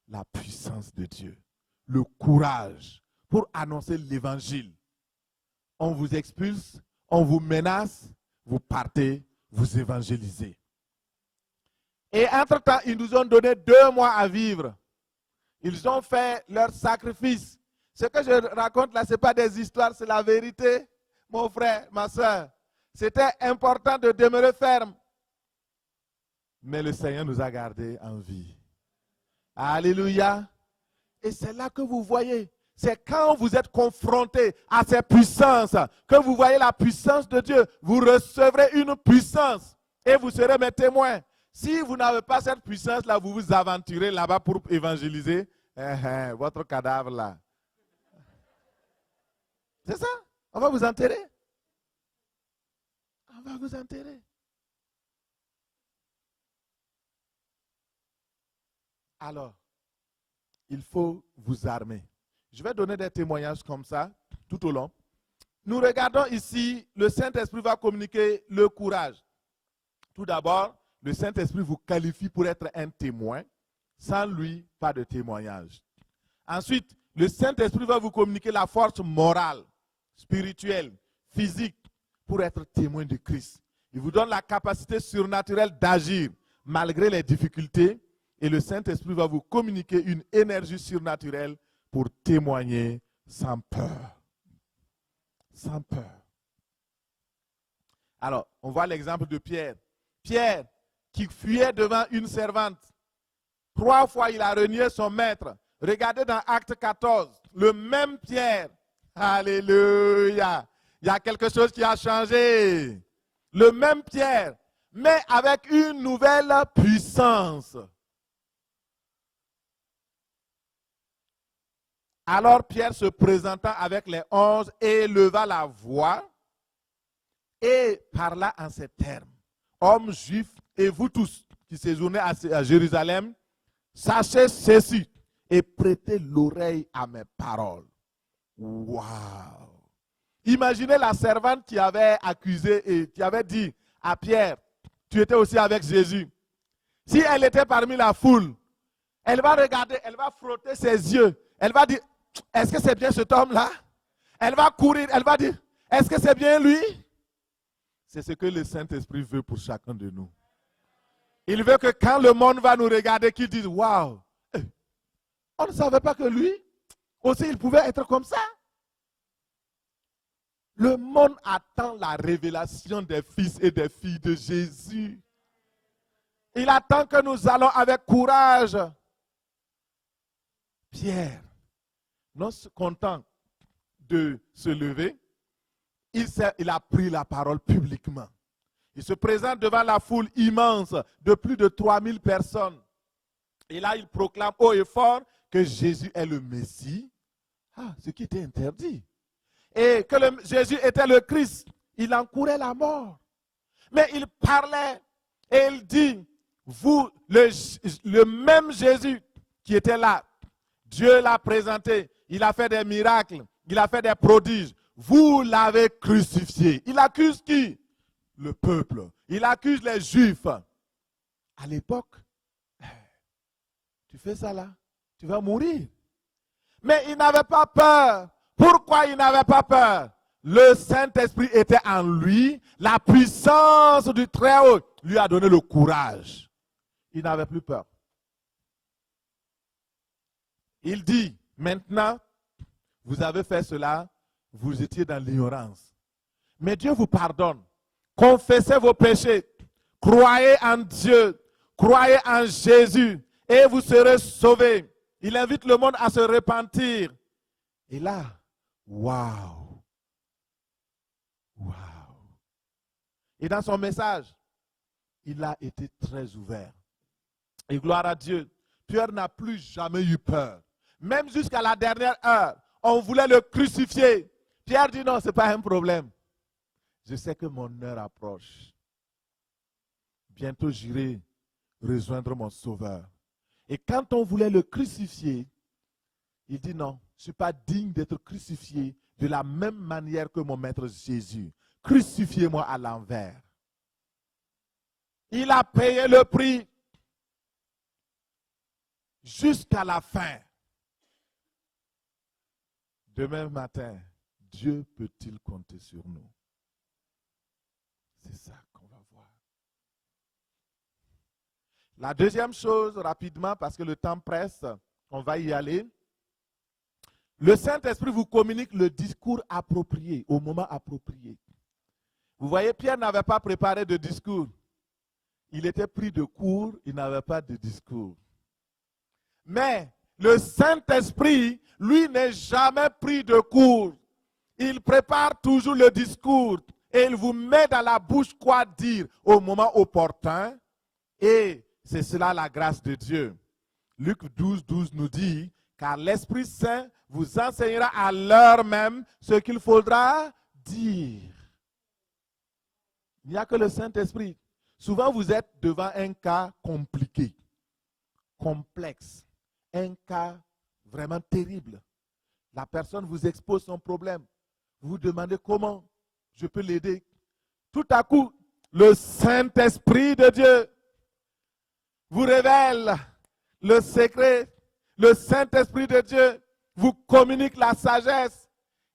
La puissance de Dieu. Le courage pour annoncer l'évangile. On vous expulse, on vous menace, vous partez, vous évangélisez. Et entre-temps, ils nous ont donné 2 mois à vivre. Ils ont fait leur sacrifice. Ce que je raconte là, ce n'est pas des histoires, c'est la vérité. Mon frère, ma soeur, c'était important de demeurer ferme. Mais le Seigneur nous a gardés en vie. Alléluia. Et c'est là que vous voyez, c'est quand vous êtes confronté à ces puissances, que vous voyez la puissance de Dieu. Vous recevrez une puissance et vous serez mes témoins. Si vous n'avez pas cette puissance-là, vous vous aventurez là-bas pour évangéliser votre cadavre là. C'est ça? On va vous enterrer. On va vous enterrer. Alors, il faut vous armer. Je vais donner des témoignages comme ça, tout au long. Nous regardons ici, le Saint-Esprit va communiquer le courage. Tout d'abord, le Saint-Esprit vous qualifie pour être un témoin. Sans lui, pas de témoignage. Ensuite, le Saint-Esprit va vous communiquer la force morale, spirituelle, physique, pour être témoin de Christ. Il vous donne la capacité surnaturelle d'agir malgré les difficultés. Et le Saint-Esprit va vous communiquer une énergie surnaturelle pour témoigner sans peur. sans peur. Alors, on voit l'exemple de Pierre. Pierre, qui fuyait devant une servante. 3 fois, il a renié son maître. Regardez dans Acte 14, le même Pierre. Alléluia. Il y a quelque chose qui a changé. Le même Pierre, mais avec une nouvelle puissance. Alors Pierre se présenta avec les 11 éleva la voix et parla en ces termes. Hommes juifs et vous tous qui séjournez à Jérusalem, sachez ceci et prêtez l'oreille à mes paroles. Waouh! Imaginez la servante qui avait accusé et qui avait dit à Pierre, tu étais aussi avec Jésus. Si elle était parmi la foule, elle va regarder, elle va frotter ses yeux, elle va dire, est-ce que c'est bien cet homme-là? Elle va courir, elle va dire, est-ce que c'est bien lui? C'est ce que le Saint-Esprit veut pour chacun de nous. Il veut que quand le monde va nous regarder, qu'il dise, waouh, on ne savait pas que lui, aussi il pouvait être comme ça. Le monde attend la révélation des fils et des filles de Jésus. Il attend que nous allons avec courage. Pierre, non content de se lever, il a pris la parole publiquement. Il se présente devant la foule immense de plus de 3000 personnes. Et là, il proclame haut et fort que Jésus est le Messie. Ce qui était interdit. Et que Jésus était le Christ. Il encourait la mort. Mais il parlait et il dit, vous, le même Jésus qui était là, Dieu l'a présenté, il a fait des miracles, il a fait des prodiges. Vous l'avez crucifié. Il accuse qui? Le peuple. Il accuse les Juifs. À l'époque, tu fais ça là, tu vas mourir. Mais il n'avait pas peur. Pourquoi il n'avait pas peur? Le Saint-Esprit était en lui. La puissance du Très-Haut lui a donné le courage. Il n'avait plus peur. Il dit, maintenant, vous avez fait cela, vous étiez dans l'ignorance. Mais Dieu vous pardonne. Confessez vos péchés. Croyez en Dieu. Croyez en Jésus. Et vous serez sauvés. Il invite le monde à se repentir. Et là, waouh! Waouh! Et dans son message, il a été très ouvert. Et gloire à Dieu, Pierre n'a plus jamais eu peur. Même jusqu'à la dernière heure, on voulait le crucifier. Pierre dit non, ce n'est pas un problème. Je sais que mon heure approche. Bientôt, j'irai rejoindre mon Sauveur. Et quand on voulait le crucifier, il dit non, je ne suis pas digne d'être crucifié de la même manière que mon maître Jésus. Crucifiez-moi à l'envers. Il a payé le prix jusqu'à la fin. Demain matin, Dieu peut-il compter sur nous? C'est ça qu'on va voir. La deuxième chose, rapidement, parce que le temps presse, on va y aller. Le Saint-Esprit vous communique le discours approprié, au moment approprié. Vous voyez, Pierre n'avait pas préparé de discours. Il était pris de court, il n'avait pas de discours. Mais le Saint-Esprit, lui, n'est jamais pris de court. Il prépare toujours le discours et il vous met dans la bouche quoi dire au moment opportun. Et c'est cela la grâce de Dieu. Luc 12, 12 nous dit, car l'Esprit Saint vous enseignera à l'heure même ce qu'il faudra dire. Il n'y a que le Saint-Esprit. Souvent, vous êtes devant un cas compliqué, complexe, un cas vraiment terrible. La personne vous expose son problème. Vous vous demandez comment je peux l'aider. Tout à coup, le Saint-Esprit de Dieu vous révèle le secret. Le Saint-Esprit de Dieu vous communique la sagesse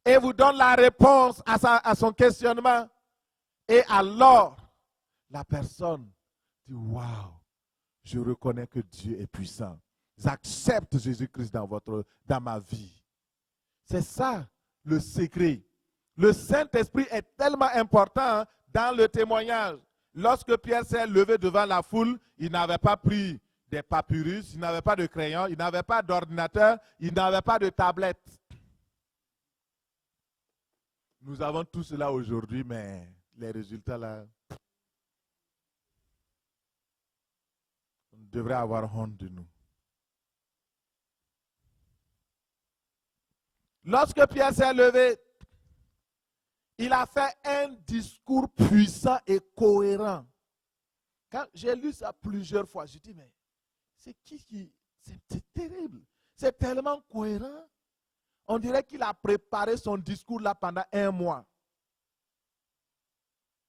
et vous donne la réponse à son questionnement. Et alors, la personne dit, waouh, je reconnais que Dieu est puissant. J'accepte Jésus-Christ dans ma vie. C'est ça le secret. Le Saint-Esprit est tellement important dans le témoignage. Lorsque Pierre s'est levé devant la foule, il n'avait pas pris des papyrus, il n'avait pas de crayon, il n'avait pas d'ordinateur, il n'avait pas de tablette. Nous avons tout cela aujourd'hui, mais les résultats là, on devrait avoir honte de nous. Lorsque Pierre s'est levé, il a fait un discours puissant et cohérent. Quand j'ai lu ça plusieurs fois, je dis, mais c'est qui c'est terrible. C'est tellement cohérent. On dirait qu'il a préparé son discours là pendant 1 mois.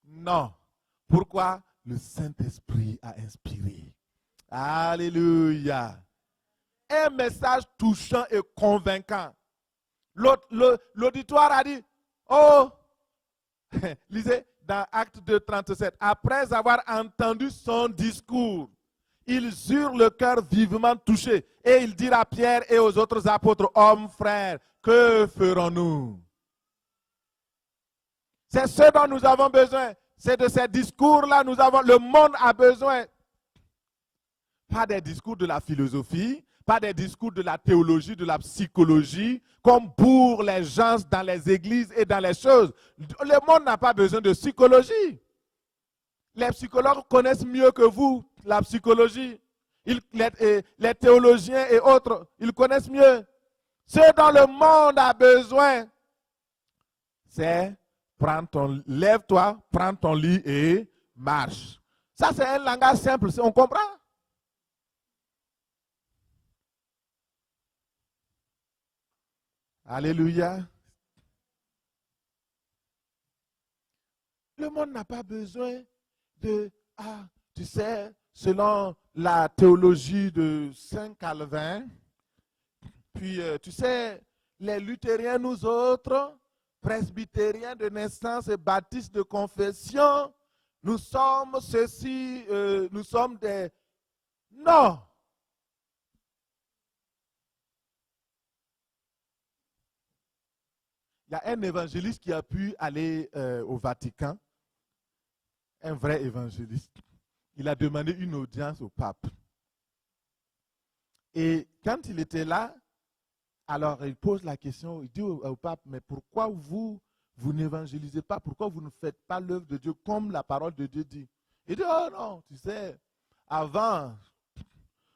Non. Pourquoi? Le Saint-Esprit a inspiré. Alléluia. Un message touchant et convaincant. L'auditoire a dit, oh, lisez dans Actes 2:37, après avoir entendu son discours, ils eurent le cœur vivement touché et ils dirent à Pierre et aux autres apôtres, hommes, frères, que ferons-nous? C'est ce dont nous avons besoin. C'est de ces discours-là, le monde a besoin. Pas des discours de la philosophie, pas des discours de la théologie, de la psychologie, comme pour les gens dans les églises et dans les choses. Le monde n'a pas besoin de psychologie. Les psychologues connaissent mieux que vous la psychologie. Les théologiens et autres, ils connaissent mieux. Ce dont le monde a besoin, c'est lève-toi, prends ton lit et marche. Ça, c'est un langage simple, on comprend? Alléluia. Le monde n'a pas besoin de, tu sais, selon la théologie de Saint Calvin, puis tu sais, les luthériens, nous autres, presbytériens de naissance et baptistes de confession, nous sommes ceci, nous sommes des... Non! Il y a un évangéliste qui a pu aller au Vatican, un vrai évangéliste. Il a demandé une audience au pape. Et quand il était là, alors il pose la question, il dit au pape, mais pourquoi vous n'évangélisez pas? Pourquoi vous ne faites pas l'œuvre de Dieu comme la parole de Dieu dit? Il dit, oh non, tu sais, avant,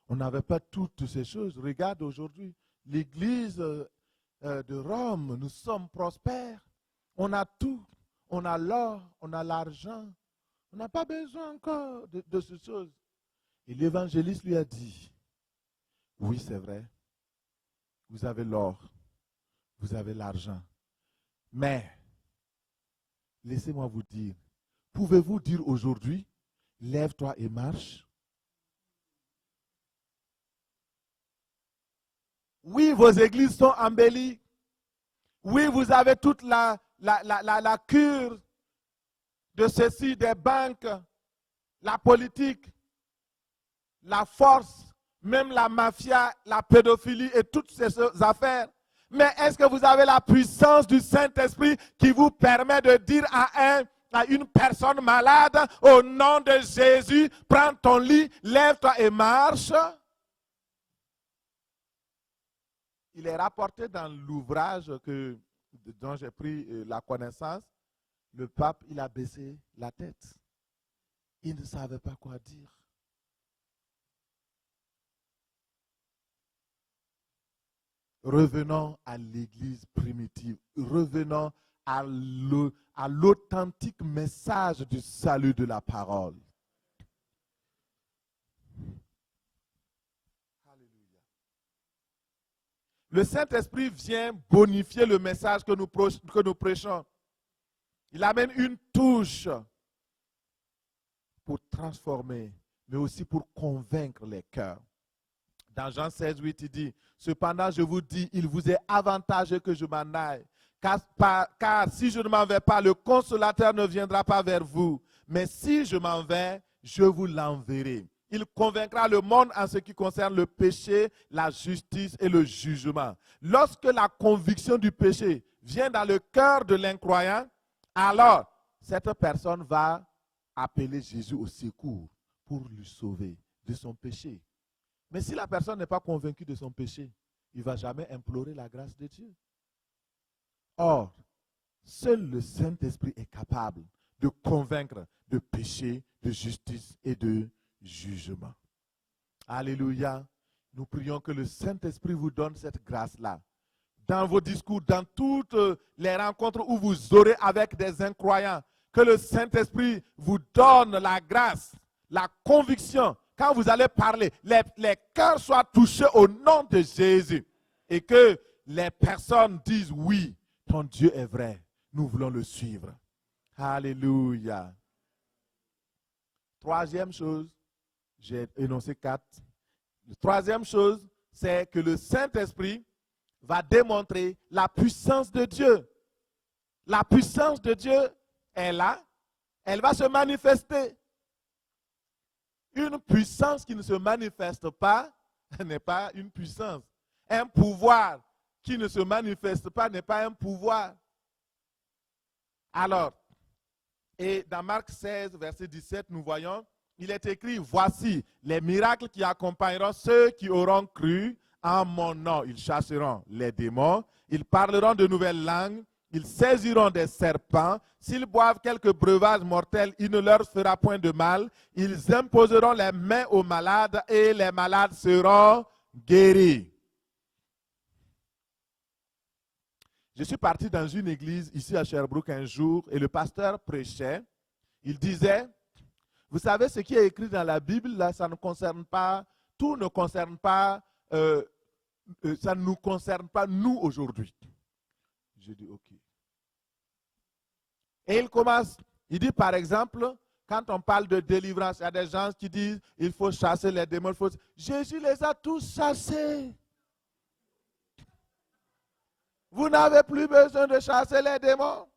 on n'avait pas toutes ces choses. Regarde aujourd'hui, l'église de Rome, nous sommes prospères. On a tout. On a l'or, on a l'argent. On n'a pas besoin encore de ces choses. Et l'évangéliste lui a dit, oui, c'est vrai. Vous avez l'or, vous avez l'argent. Mais, laissez-moi vous dire, pouvez-vous dire aujourd'hui, lève-toi et marche? Oui, vos églises sont embellies. Oui, vous avez toute la cure de ceci, des banques, la politique, la force, même la mafia, la pédophilie et toutes ces affaires. Mais est-ce que vous avez la puissance du Saint-Esprit qui vous permet de dire à une personne malade, au nom de Jésus, prends ton lit, lève-toi et marche? Il est rapporté dans l'ouvrage dont j'ai pris la connaissance, le pape, il a baissé la tête. Il ne savait pas quoi dire. Revenons à l'église primitive. Revenons à l'authentique message du salut de la parole. Le Saint-Esprit vient bonifier le message que nous prêchons. Il amène une touche pour transformer, mais aussi pour convaincre les cœurs. Dans Jean 16, 8, il dit, « Cependant, je vous dis, il vous est avantageux que je m'en aille, car si je ne m'en vais pas, le consolateur ne viendra pas vers vous. Mais si je m'en vais, je vous l'enverrai. Il convaincra le monde en ce qui concerne le péché, la justice et le jugement. » Lorsque la conviction du péché vient dans le cœur de l'incroyant, alors cette personne va appeler Jésus au secours pour lui sauver de son péché. Mais si la personne n'est pas convaincue de son péché, il ne va jamais implorer la grâce de Dieu. Or, seul le Saint-Esprit est capable de convaincre de péché, de justice et de jugement. Alléluia. Nous prions que le Saint-Esprit vous donne cette grâce-là. Dans vos discours, dans toutes les rencontres où vous aurez avec des incroyants, que le Saint-Esprit vous donne la grâce, la conviction. Quand vous allez parler, les cœurs soient touchés au nom de Jésus. Et que les personnes disent, oui, ton Dieu est vrai. Nous voulons le suivre. Alléluia. Troisième chose, j'ai énoncé 4. La troisième chose, c'est que le Saint-Esprit va démontrer la puissance de Dieu. La puissance de Dieu est là. Elle va se manifester. Une puissance qui ne se manifeste pas n'est pas une puissance. Un pouvoir qui ne se manifeste pas n'est pas un pouvoir. Alors, et dans Marc 16, verset 17, nous voyons, il est écrit, voici les miracles qui accompagneront ceux qui auront cru en mon nom. Ils chasseront les démons, ils parleront de nouvelles langues, ils saisiront des serpents. S'ils boivent quelques breuvages mortels, il ne leur fera point de mal. Ils imposeront les mains aux malades et les malades seront guéris. Je suis parti dans une église ici à Sherbrooke un jour et le pasteur prêchait. Il disait, vous savez ce qui est écrit dans la Bible, là, ça ne concerne pas, tout ne concerne pas, ça ne nous concerne pas nous aujourd'hui. Je dis ok. Et il commence, il dit par exemple, quand on parle de délivrance, il y a des gens qui disent il faut chasser les démons. Jésus les a tous chassés. Vous n'avez plus besoin de chasser les démons.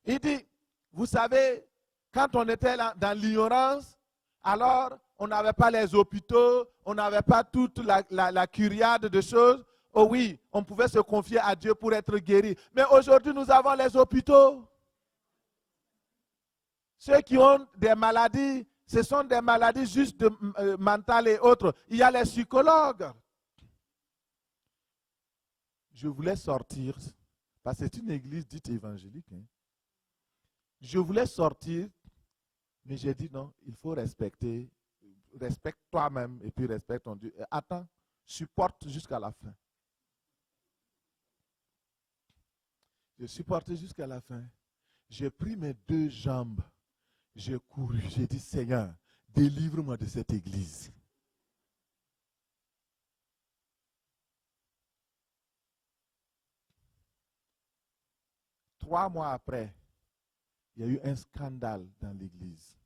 Il dit, vous savez, quand on était dans l'ignorance, alors on n'avait pas les hôpitaux, on n'avait pas toute la curiade de choses. Oh oui, on pouvait se confier à Dieu pour être guéri. Mais aujourd'hui, nous avons les hôpitaux. Ceux qui ont des maladies, ce sont des maladies juste mentales et autres. Il y a les psychologues. Je voulais sortir, parce que c'est une église dite évangélique. Hein. Je voulais sortir, mais j'ai dit non, il faut respecter. Respecte toi-même et puis respecte ton Dieu. Attends, supporte jusqu'à la fin. Je supportais jusqu'à la fin. J'ai pris mes 2 jambes. J'ai couru. J'ai dit, Seigneur, délivre-moi de cette église. Trois mois après, il y a eu un scandale dans l'église.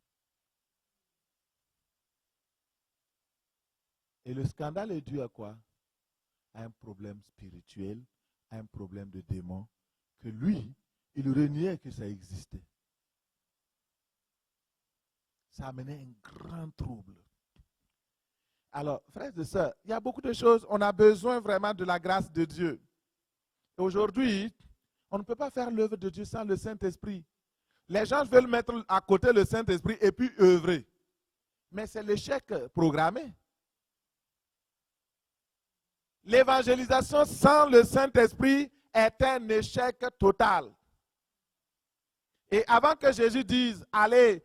Et le scandale est dû à quoi? À un problème spirituel, à un problème de démon, que lui, il reniait que ça existait. Ça amenait un grand trouble. Alors, frères et sœurs, il y a beaucoup de choses, on a besoin vraiment de la grâce de Dieu. Et aujourd'hui, on ne peut pas faire l'œuvre de Dieu sans le Saint-Esprit. Les gens veulent mettre à côté le Saint-Esprit et puis œuvrer. Mais c'est l'échec programmé. L'évangélisation sans le Saint-Esprit est un échec total. Et avant que Jésus dise, allez,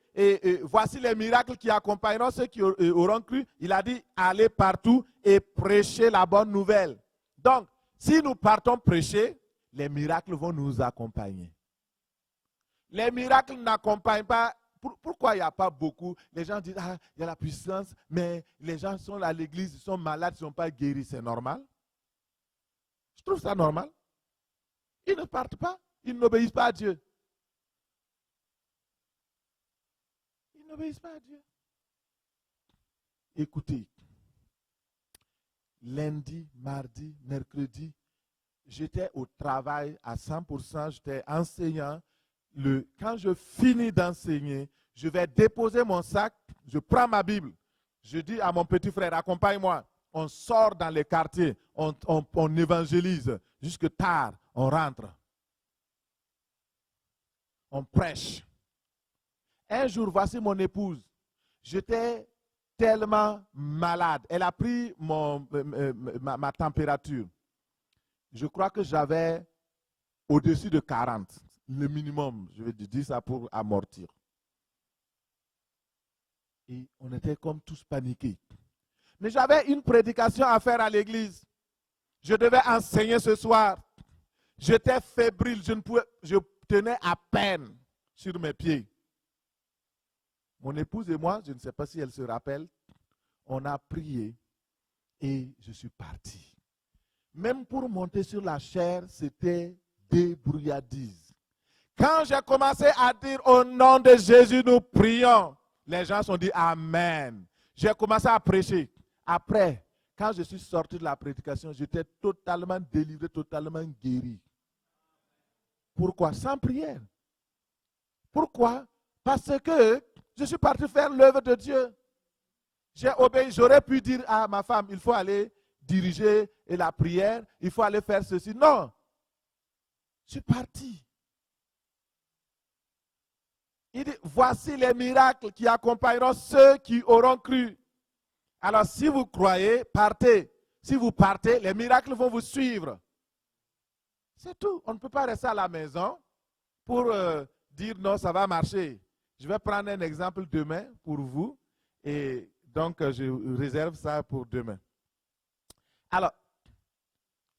voici les miracles qui accompagneront ceux qui auront cru, il a dit, allez partout et prêchez la bonne nouvelle. Donc, si nous partons prêcher, les miracles vont nous accompagner. Les miracles n'accompagnent pas. Pourquoi il n'y a pas beaucoup? Les gens disent, ah, il y a la puissance, mais les gens sont à l'église, ils sont malades, ils ne sont pas guéris. C'est normal? Je trouve ça normal. Ils ne partent pas, ils n'obéissent pas à Dieu. Ils n'obéissent pas à Dieu. Écoutez, lundi, mardi, mercredi, j'étais au travail à 100%, j'étais enseignant. Quand je finis d'enseigner, je vais déposer mon sac, je prends ma Bible, je dis à mon petit frère, accompagne-moi. On sort dans les quartiers, on évangélise, jusque tard, on rentre. on prêche. Un jour, voici mon épouse. J'étais tellement malade. Elle a pris ma température. Je crois que j'avais au-dessus de 40. Le minimum, je vais dire ça pour amortir. Et on était comme tous paniqués. Mais j'avais une prédication à faire à l'église. Je devais enseigner ce soir. J'étais fébrile, je tenais à peine sur mes pieds. Mon épouse et moi, je ne sais pas si elle se rappelle, on a prié et je suis parti. Même pour monter sur la chaire, c'était débrouilladise. Quand j'ai commencé à dire au nom de Jésus, nous prions, les gens se sont dit Amen. J'ai commencé à prêcher. Après, quand je suis sorti de la prédication, j'étais totalement délivré, totalement guéri. Pourquoi? Sans prière. Pourquoi? Parce que je suis parti faire l'œuvre de Dieu. J'ai obéi. J'aurais pu dire à ma femme, il faut aller diriger la prière, il faut aller faire ceci. Non. Je suis parti. Il dit, voici les miracles qui accompagneront ceux qui auront cru. Alors, si vous croyez, partez. Si vous partez, les miracles vont vous suivre. C'est tout. On ne peut pas rester à la maison pour dire non, ça va marcher. Je vais prendre un exemple demain pour vous. Et donc, je réserve ça pour demain. Alors,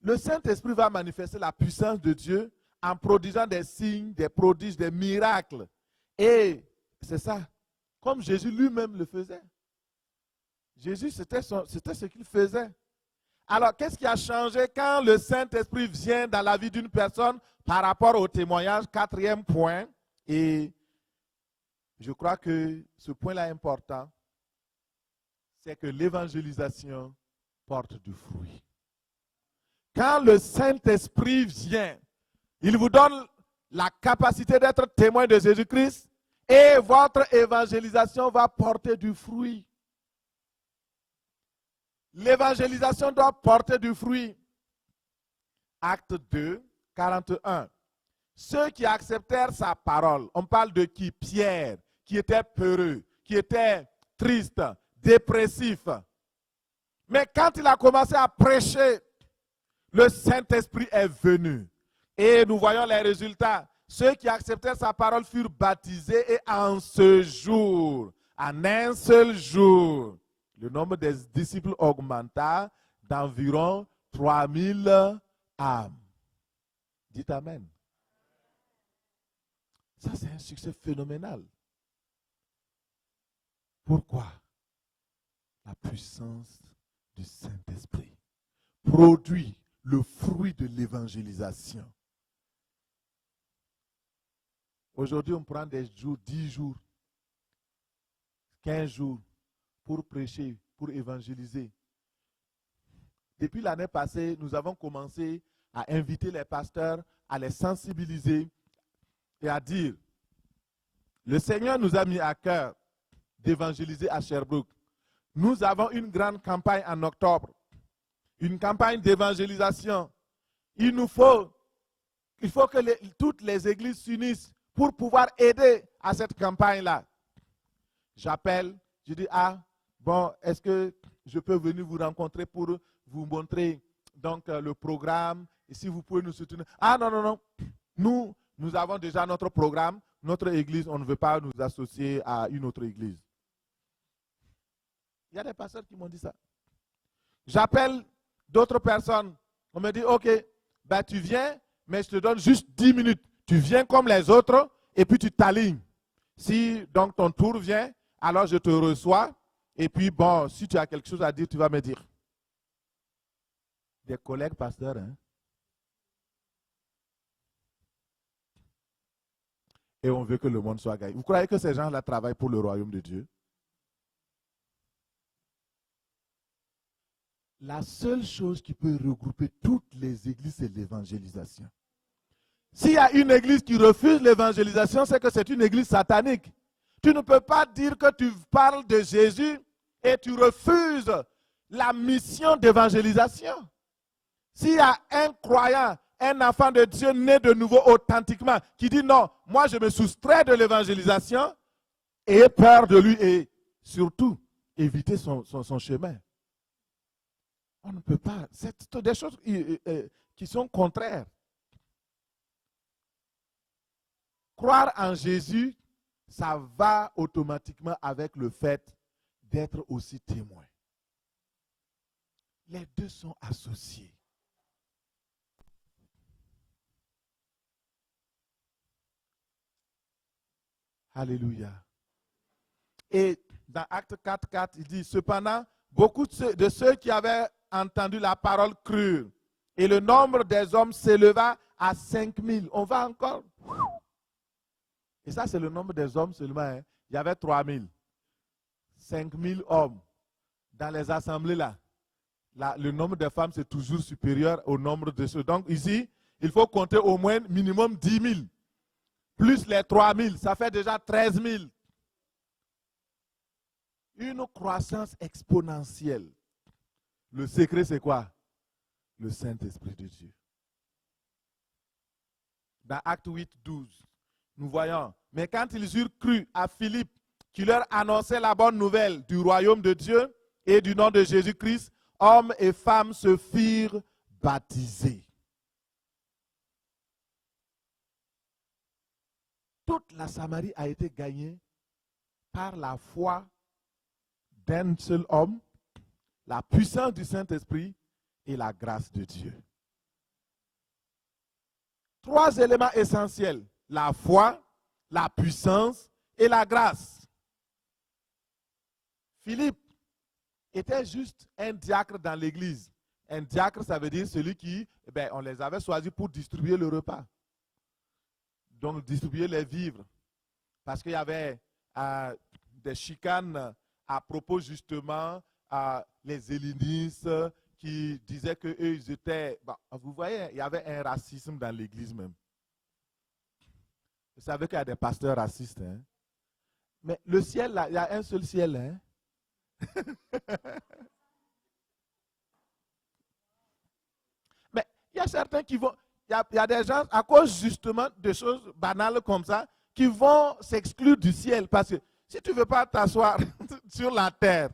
le Saint-Esprit va manifester la puissance de Dieu en produisant des signes, des prodiges, des miracles. Et c'est ça. Comme Jésus lui-même le faisait. Jésus, c'était ce qu'il faisait. Alors, qu'est-ce qui a changé quand le Saint-Esprit vient dans la vie d'une personne par rapport au témoignage? Quatrième point. Et je crois que ce point-là est important. C'est que l'évangélisation porte du fruit. Quand le Saint-Esprit vient, il vous donne la capacité d'être témoin de Jésus-Christ et votre évangélisation va porter du fruit. L'évangélisation doit porter du fruit. Acte 2, 41. Ceux qui acceptèrent sa parole, on parle de qui? Pierre, qui était peureux, qui était triste, dépressif. Mais quand il a commencé à prêcher, le Saint-Esprit est venu. Et nous voyons les résultats. Ceux qui acceptèrent sa parole furent baptisés et en ce jour, en un seul jour, le nombre des disciples augmenta d'environ 3000 âmes. Dites Amen. Ça, c'est un succès phénoménal. Pourquoi? La puissance du Saint-Esprit produit le fruit de l'évangélisation. Aujourd'hui, on prend des jours, 10 jours, 15 jours pour prêcher, pour évangéliser. Depuis l'année passée, nous avons commencé à inviter les pasteurs, à les sensibiliser et à dire, le Seigneur nous a mis à cœur d'évangéliser à Sherbrooke. Nous avons une grande campagne en octobre, une campagne d'évangélisation. Il faut que toutes les églises s'unissent pour pouvoir aider à cette campagne-là. J'appelle, je dis, bon, est-ce que je peux venir vous rencontrer pour vous montrer donc le programme et si vous pouvez nous soutenir. Non. Nous avons déjà notre programme, notre église, on ne veut pas nous associer à une autre église. Il y a des pasteurs qui m'ont dit ça. J'appelle d'autres personnes. On me dit, ok, ben tu viens, mais je te donne juste 10 minutes. Tu viens comme les autres et puis tu t'alignes. Si donc ton tour vient, alors je te reçois. Et puis bon, si tu as quelque chose à dire, tu vas me dire. Des collègues pasteurs, hein? Et on veut que le monde soit gagné. Vous croyez que ces gens-là travaillent pour le royaume de Dieu? La seule chose qui peut regrouper toutes les églises, c'est l'évangélisation. S'il y a une église qui refuse l'évangélisation, c'est que c'est une église satanique. Tu ne peux pas dire que tu parles de Jésus et tu refuses la mission d'évangélisation. S'il y a un croyant, un enfant de Dieu né de nouveau authentiquement, qui dit non, moi je me soustrais de l'évangélisation, ayez peur de lui et surtout éviter son chemin. On ne peut pas. C'est des choses qui sont contraires. Croire en Jésus, ça va automatiquement avec le fait d'être aussi témoin. Les deux sont associés. Alléluia. Et dans Acte 4.4, il dit, cependant, beaucoup de ceux qui avaient entendu la parole crurent. Et le nombre des hommes s'éleva à 5000. On va encore. Et ça, c'est le nombre des hommes seulement. Hein. Il y avait 3000. 5000 hommes. Dans les assemblées là, le nombre de femmes, c'est toujours supérieur au nombre de ceux. Donc ici, il faut compter au moins minimum 10 000. Plus les 3000, ça fait déjà 13 000. Une croissance exponentielle. Le secret, c'est quoi? Le Saint-Esprit de Dieu. Dans Acte 8, 12, nous voyons, mais quand ils eurent cru à Philippe, qui leur annonçait la bonne nouvelle du royaume de Dieu et du nom de Jésus-Christ, hommes et femmes se firent baptiser. Toute la Samarie a été gagnée par la foi d'un seul homme, la puissance du Saint-Esprit et la grâce de Dieu. 3 éléments essentiels, la foi, la puissance et la grâce. Philippe était juste un diacre dans l'église. Un diacre, ça veut dire celui qui, on les avait choisis pour distribuer le repas. Donc, distribuer les vivres. Parce qu'il y avait des chicanes à propos justement les hellénistes qui disaient qu'eux, ils étaient... vous voyez, il y avait un racisme dans l'église même. Vous savez qu'il y a des pasteurs racistes. Hein? Mais le ciel, là, il y a un seul ciel. Hein? Mais il y a certains qui vont... Il y a des gens, à cause justement de choses banales comme ça, qui vont s'exclure du ciel. Parce que si tu ne veux pas t'asseoir sur la terre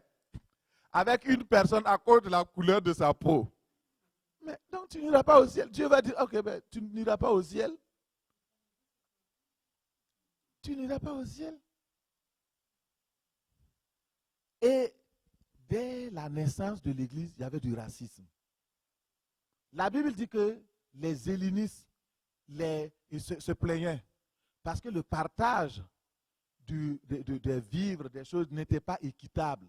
avec une personne à cause de la couleur de sa peau, mais donc tu n'iras pas au ciel. Dieu va dire, ok, tu n'iras pas au ciel. Tu n'iras pas au ciel. Et dès la naissance de l'Église, il y avait du racisme. La Bible dit que les hellénistes ils se plaignaient parce que le partage des vivres, des choses n'était pas équitable.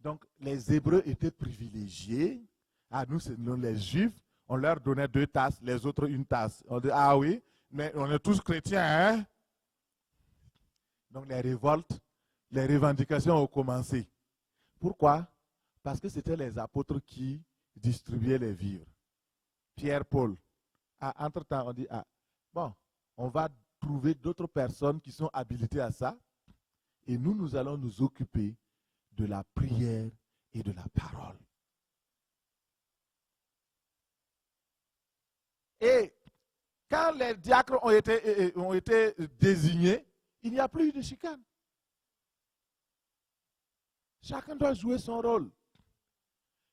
Donc, les Hébreux étaient privilégiés. À nous, c'est les Juifs. On leur donnait 2 tasses, les autres 1 tasse. On dit, ah oui, mais on est tous chrétiens, hein? Donc, les révoltes, les revendications ont commencé. Pourquoi? Parce que c'était les apôtres qui distribuaient les vivres. Pierre, Paul. Entre-temps, on dit, on va trouver d'autres personnes qui sont habilitées à ça. Et nous allons nous occuper de la prière et de la parole. Et quand les diacres ont été désignés, il n'y a plus de chicane. Chacun doit jouer son rôle.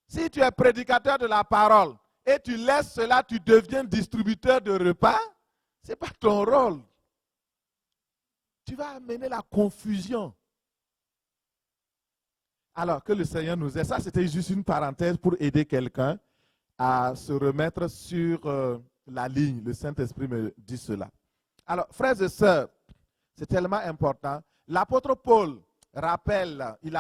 Si tu es prédicateur de la parole et tu laisses cela, tu deviens distributeur de repas, ce n'est pas ton rôle. Tu vas amener la confusion. Alors que le Seigneur nous aide. Ça, c'était juste une parenthèse pour aider quelqu'un à se remettre sur la ligne. Le Saint-Esprit me dit cela. Alors, frères et sœurs, c'est tellement important. L'apôtre Paul rappelle, il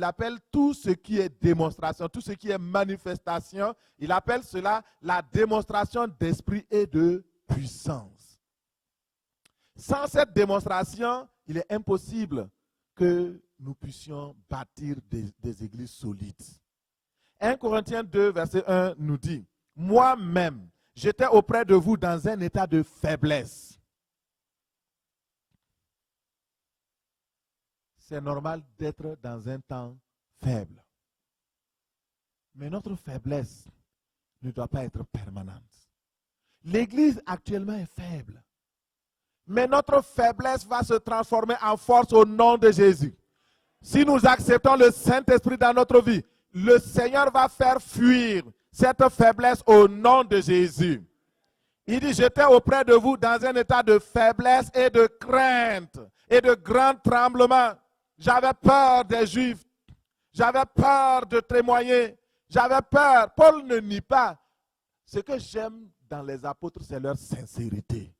appelle tout ce qui est démonstration, tout ce qui est manifestation, il appelle cela la démonstration d'esprit et de puissance. Sans cette démonstration, il est impossible que nous puissions bâtir des églises solides. 1 Corinthiens 2, verset 1 nous dit, « Moi-même, j'étais auprès de vous dans un état de faiblesse. » C'est normal d'être dans un temps faible. Mais notre faiblesse ne doit pas être permanente. L'Église actuellement est faible. Mais notre faiblesse va se transformer en force au nom de Jésus. Si nous acceptons le Saint-Esprit dans notre vie, le Seigneur va faire fuir cette faiblesse au nom de Jésus. Il dit, j'étais auprès de vous dans un état de faiblesse et de crainte et de grand tremblement. J'avais peur des Juifs. J'avais peur de témoigner. J'avais peur. Paul ne nie pas. Ce que j'aime dans les apôtres, c'est leur sincérité.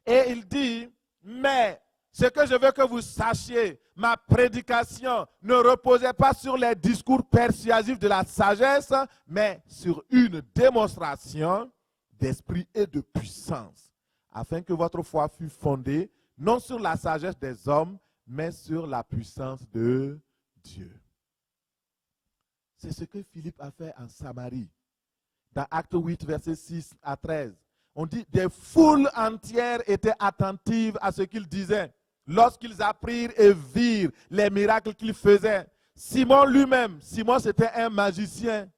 Et il dit, mais ce que je veux que vous sachiez, ma prédication ne reposait pas sur les discours persuasifs de la sagesse, mais sur une démonstration d'esprit et de puissance, afin que votre foi fût fondée non sur la sagesse des hommes, mais sur la puissance de Dieu. C'est ce que Philippe a fait en Samarie. Dans Acte 8, versets 6 à 13. On dit, des foules entières étaient attentives à ce qu'il disait. Lorsqu'ils apprirent et virent les miracles qu'il faisait. Simon lui-même, Simon c'était un magicien.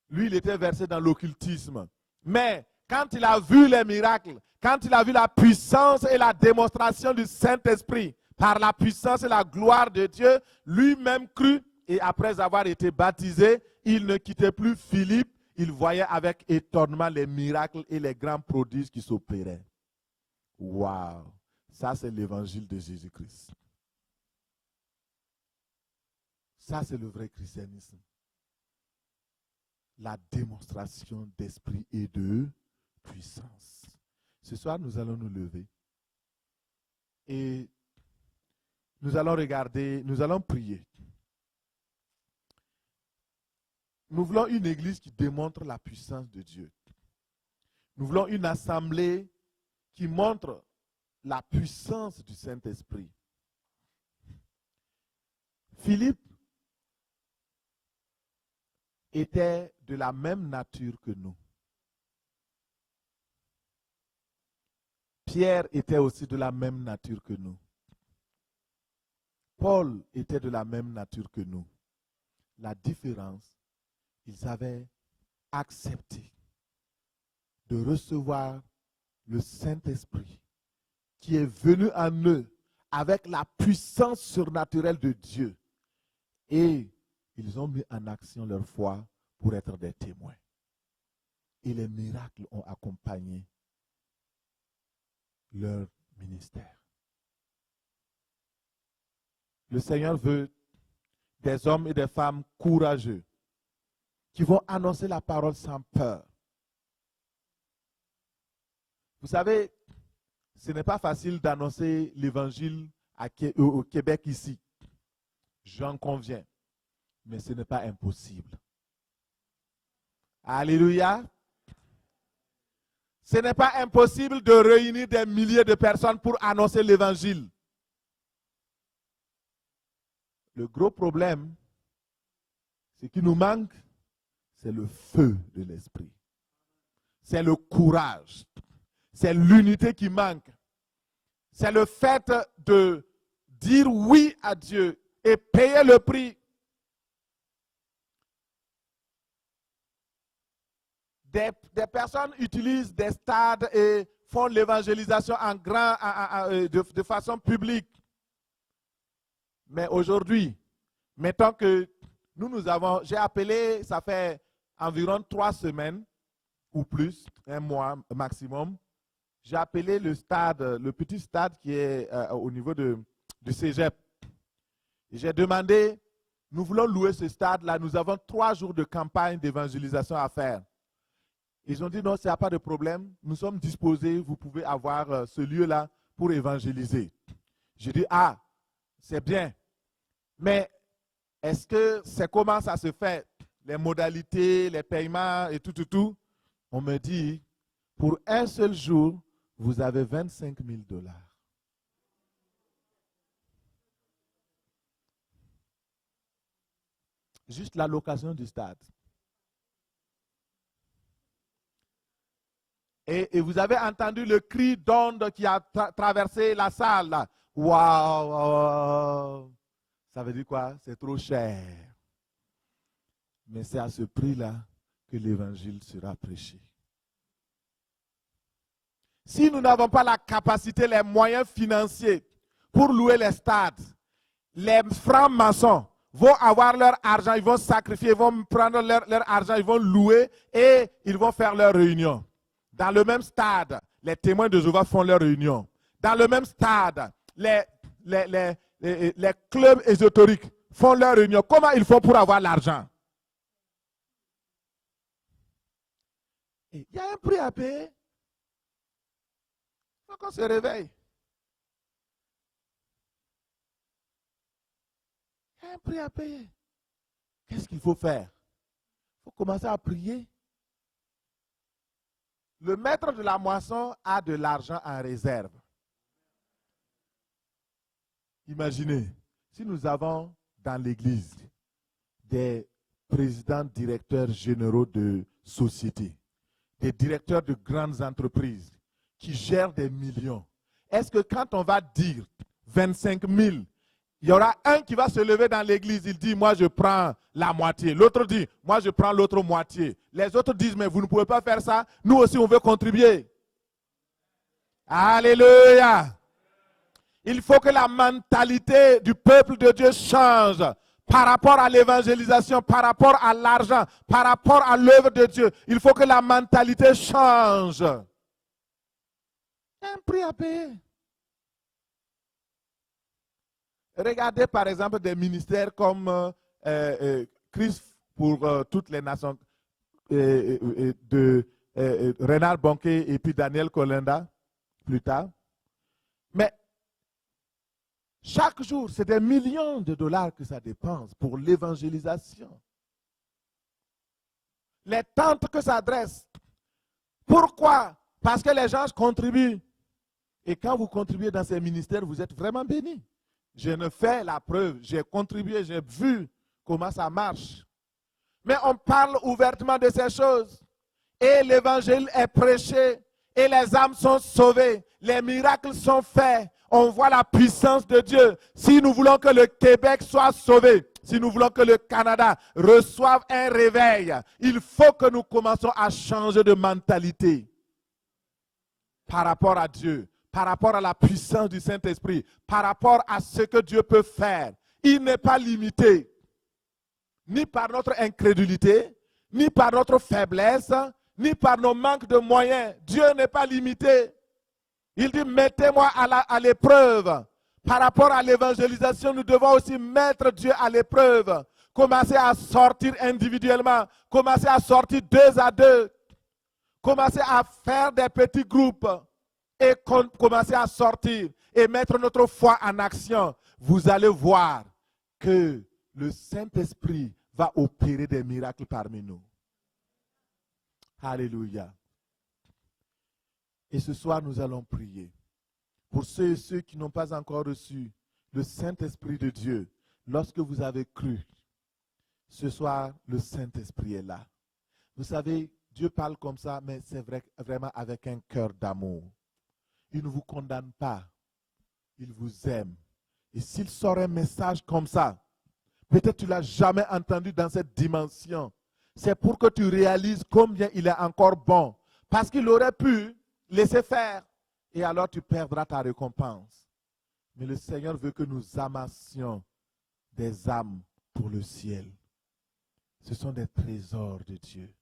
Lui, il était versé dans l'occultisme. Mais quand il a vu les miracles, quand il a vu la puissance et la démonstration du Saint-Esprit, par la puissance et la gloire de Dieu, lui-même crut et après avoir été baptisé, il ne quittait plus Philippe. Il voyait avec étonnement les miracles et les grands prodiges qui s'opéraient. Waouh! Ça, c'est l'évangile de Jésus-Christ. Ça, c'est le vrai christianisme. La démonstration d'esprit et de puissance. Ce soir, nous allons nous lever. Et nous allons regarder, nous allons prier. Nous voulons une église qui démontre la puissance de Dieu. Nous voulons une assemblée qui montre la puissance du Saint-Esprit. Philippe était de la même nature que nous. Pierre était aussi de la même nature que nous. Paul était de la même nature que nous. La différence, ils avaient accepté de recevoir le Saint-Esprit qui est venu en eux avec la puissance surnaturelle de Dieu. Et ils ont mis en action leur foi pour être des témoins. Et les miracles ont accompagné leur ministère. Le Seigneur veut des hommes et des femmes courageux qui vont annoncer la parole sans peur. Vous savez, ce n'est pas facile d'annoncer l'évangile au Québec ici. J'en conviens. Mais ce n'est pas impossible. Alléluia. Ce n'est pas impossible de réunir des milliers de personnes pour annoncer l'évangile. Le gros problème, ce qui nous manque, c'est le feu de l'esprit. C'est le courage. C'est l'unité qui manque. C'est le fait de dire oui à Dieu et payer le prix. Des personnes utilisent des stades et font l'évangélisation en grand, de façon publique. Mais aujourd'hui, mettons que j'ai appelé, ça fait environ 3 semaines ou plus, un mois maximum, j'ai appelé le stade, le petit stade qui est au niveau du Cégep. J'ai demandé, nous voulons louer ce stade-là, nous avons 3 jours de campagne d'évangélisation à faire. Ils ont dit non, il n'y a pas de problème, nous sommes disposés, vous pouvez avoir ce lieu-là pour évangéliser. J'ai dit, ah, c'est bien, mais est-ce que c'est comment ça se fait? Les modalités, les paiements et tout. On me dit, pour un seul jour, vous avez 25 000 $. Juste la location du stade. Et vous avez entendu le cri d'onde qui a traversé la salle. Là. Waouh! Ça veut dire quoi? C'est trop cher. Mais c'est à ce prix-là que l'évangile sera prêché. Si nous n'avons pas la capacité, les moyens financiers pour louer les stades, les francs-maçons vont avoir leur argent, ils vont sacrifier, ils vont prendre leur argent, ils vont louer et ils vont faire leur réunion. Dans le même stade, les témoins de Jéhovah font leur réunion. Dans le même stade, les clubs ésotériques font leur réunion. Comment ils font pour avoir l'argent? Il y a un prix à payer. Il faut qu'on se réveille. Il y a un prix à payer. Qu'est-ce qu'il faut faire? Il faut commencer à prier. Le maître de la moisson a de l'argent en réserve. Imaginez, si nous avons dans l'église des présidents, directeurs généraux de sociétés, des directeurs de grandes entreprises qui gèrent des millions, est-ce que quand on va dire 25 000, il y aura un qui va se lever dans l'église, il dit, moi je prends la moitié. L'autre dit, moi je prends l'autre moitié. Les autres disent, mais vous ne pouvez pas faire ça. Nous aussi, on veut contribuer. Alléluia. Il faut que la mentalité du peuple de Dieu change par rapport à l'évangélisation, par rapport à l'argent, par rapport à l'œuvre de Dieu. Il faut que la mentalité change. Il y a un prix à payer. Regardez par exemple des ministères comme Christ pour toutes les nations de Renard Bonquet et puis Daniel Kolenda plus tard. Mais chaque jour, c'est des millions de dollars que ça dépense pour l'évangélisation. Les tentes que ça adresse. Pourquoi? Parce que les gens contribuent. Et quand vous contribuez dans ces ministères, vous êtes vraiment bénis. Je ne fais la preuve, j'ai contribué, j'ai vu comment ça marche. Mais on parle ouvertement de ces choses. Et l'évangile est prêché. Et les âmes sont sauvées. Les miracles sont faits. On voit la puissance de Dieu. Si nous voulons que le Québec soit sauvé, si nous voulons que le Canada reçoive un réveil, il faut que nous commencions à changer de mentalité par rapport à Dieu, par rapport à la puissance du Saint-Esprit, par rapport à ce que Dieu peut faire. Il n'est pas limité, ni par notre incrédulité, ni par notre faiblesse, ni par nos manques de moyens. Dieu n'est pas limité. Il dit, mettez-moi à l'épreuve. Par rapport à l'évangélisation, nous devons aussi mettre Dieu à l'épreuve. Commencer à sortir individuellement. Commencer à sortir 2 à 2. Commencer à faire des petits groupes. Et commencer à sortir. Et mettre notre foi en action. Vous allez voir que le Saint-Esprit va opérer des miracles parmi nous. Alléluia. Et ce soir, nous allons prier. Pour ceux et ceux qui n'ont pas encore reçu le Saint-Esprit de Dieu, lorsque vous avez cru, ce soir, le Saint-Esprit est là. Vous savez, Dieu parle comme ça, mais c'est vrai, vraiment avec un cœur d'amour. Il ne vous condamne pas. Il vous aime. Et s'il sort un message comme ça, peut-être tu ne l'as jamais entendu dans cette dimension. C'est pour que tu réalises combien il est encore bon. Parce qu'il aurait pu laisser faire. Et alors tu perdras ta récompense. Mais le Seigneur veut que nous amassions des âmes pour le ciel. Ce sont des trésors de Dieu.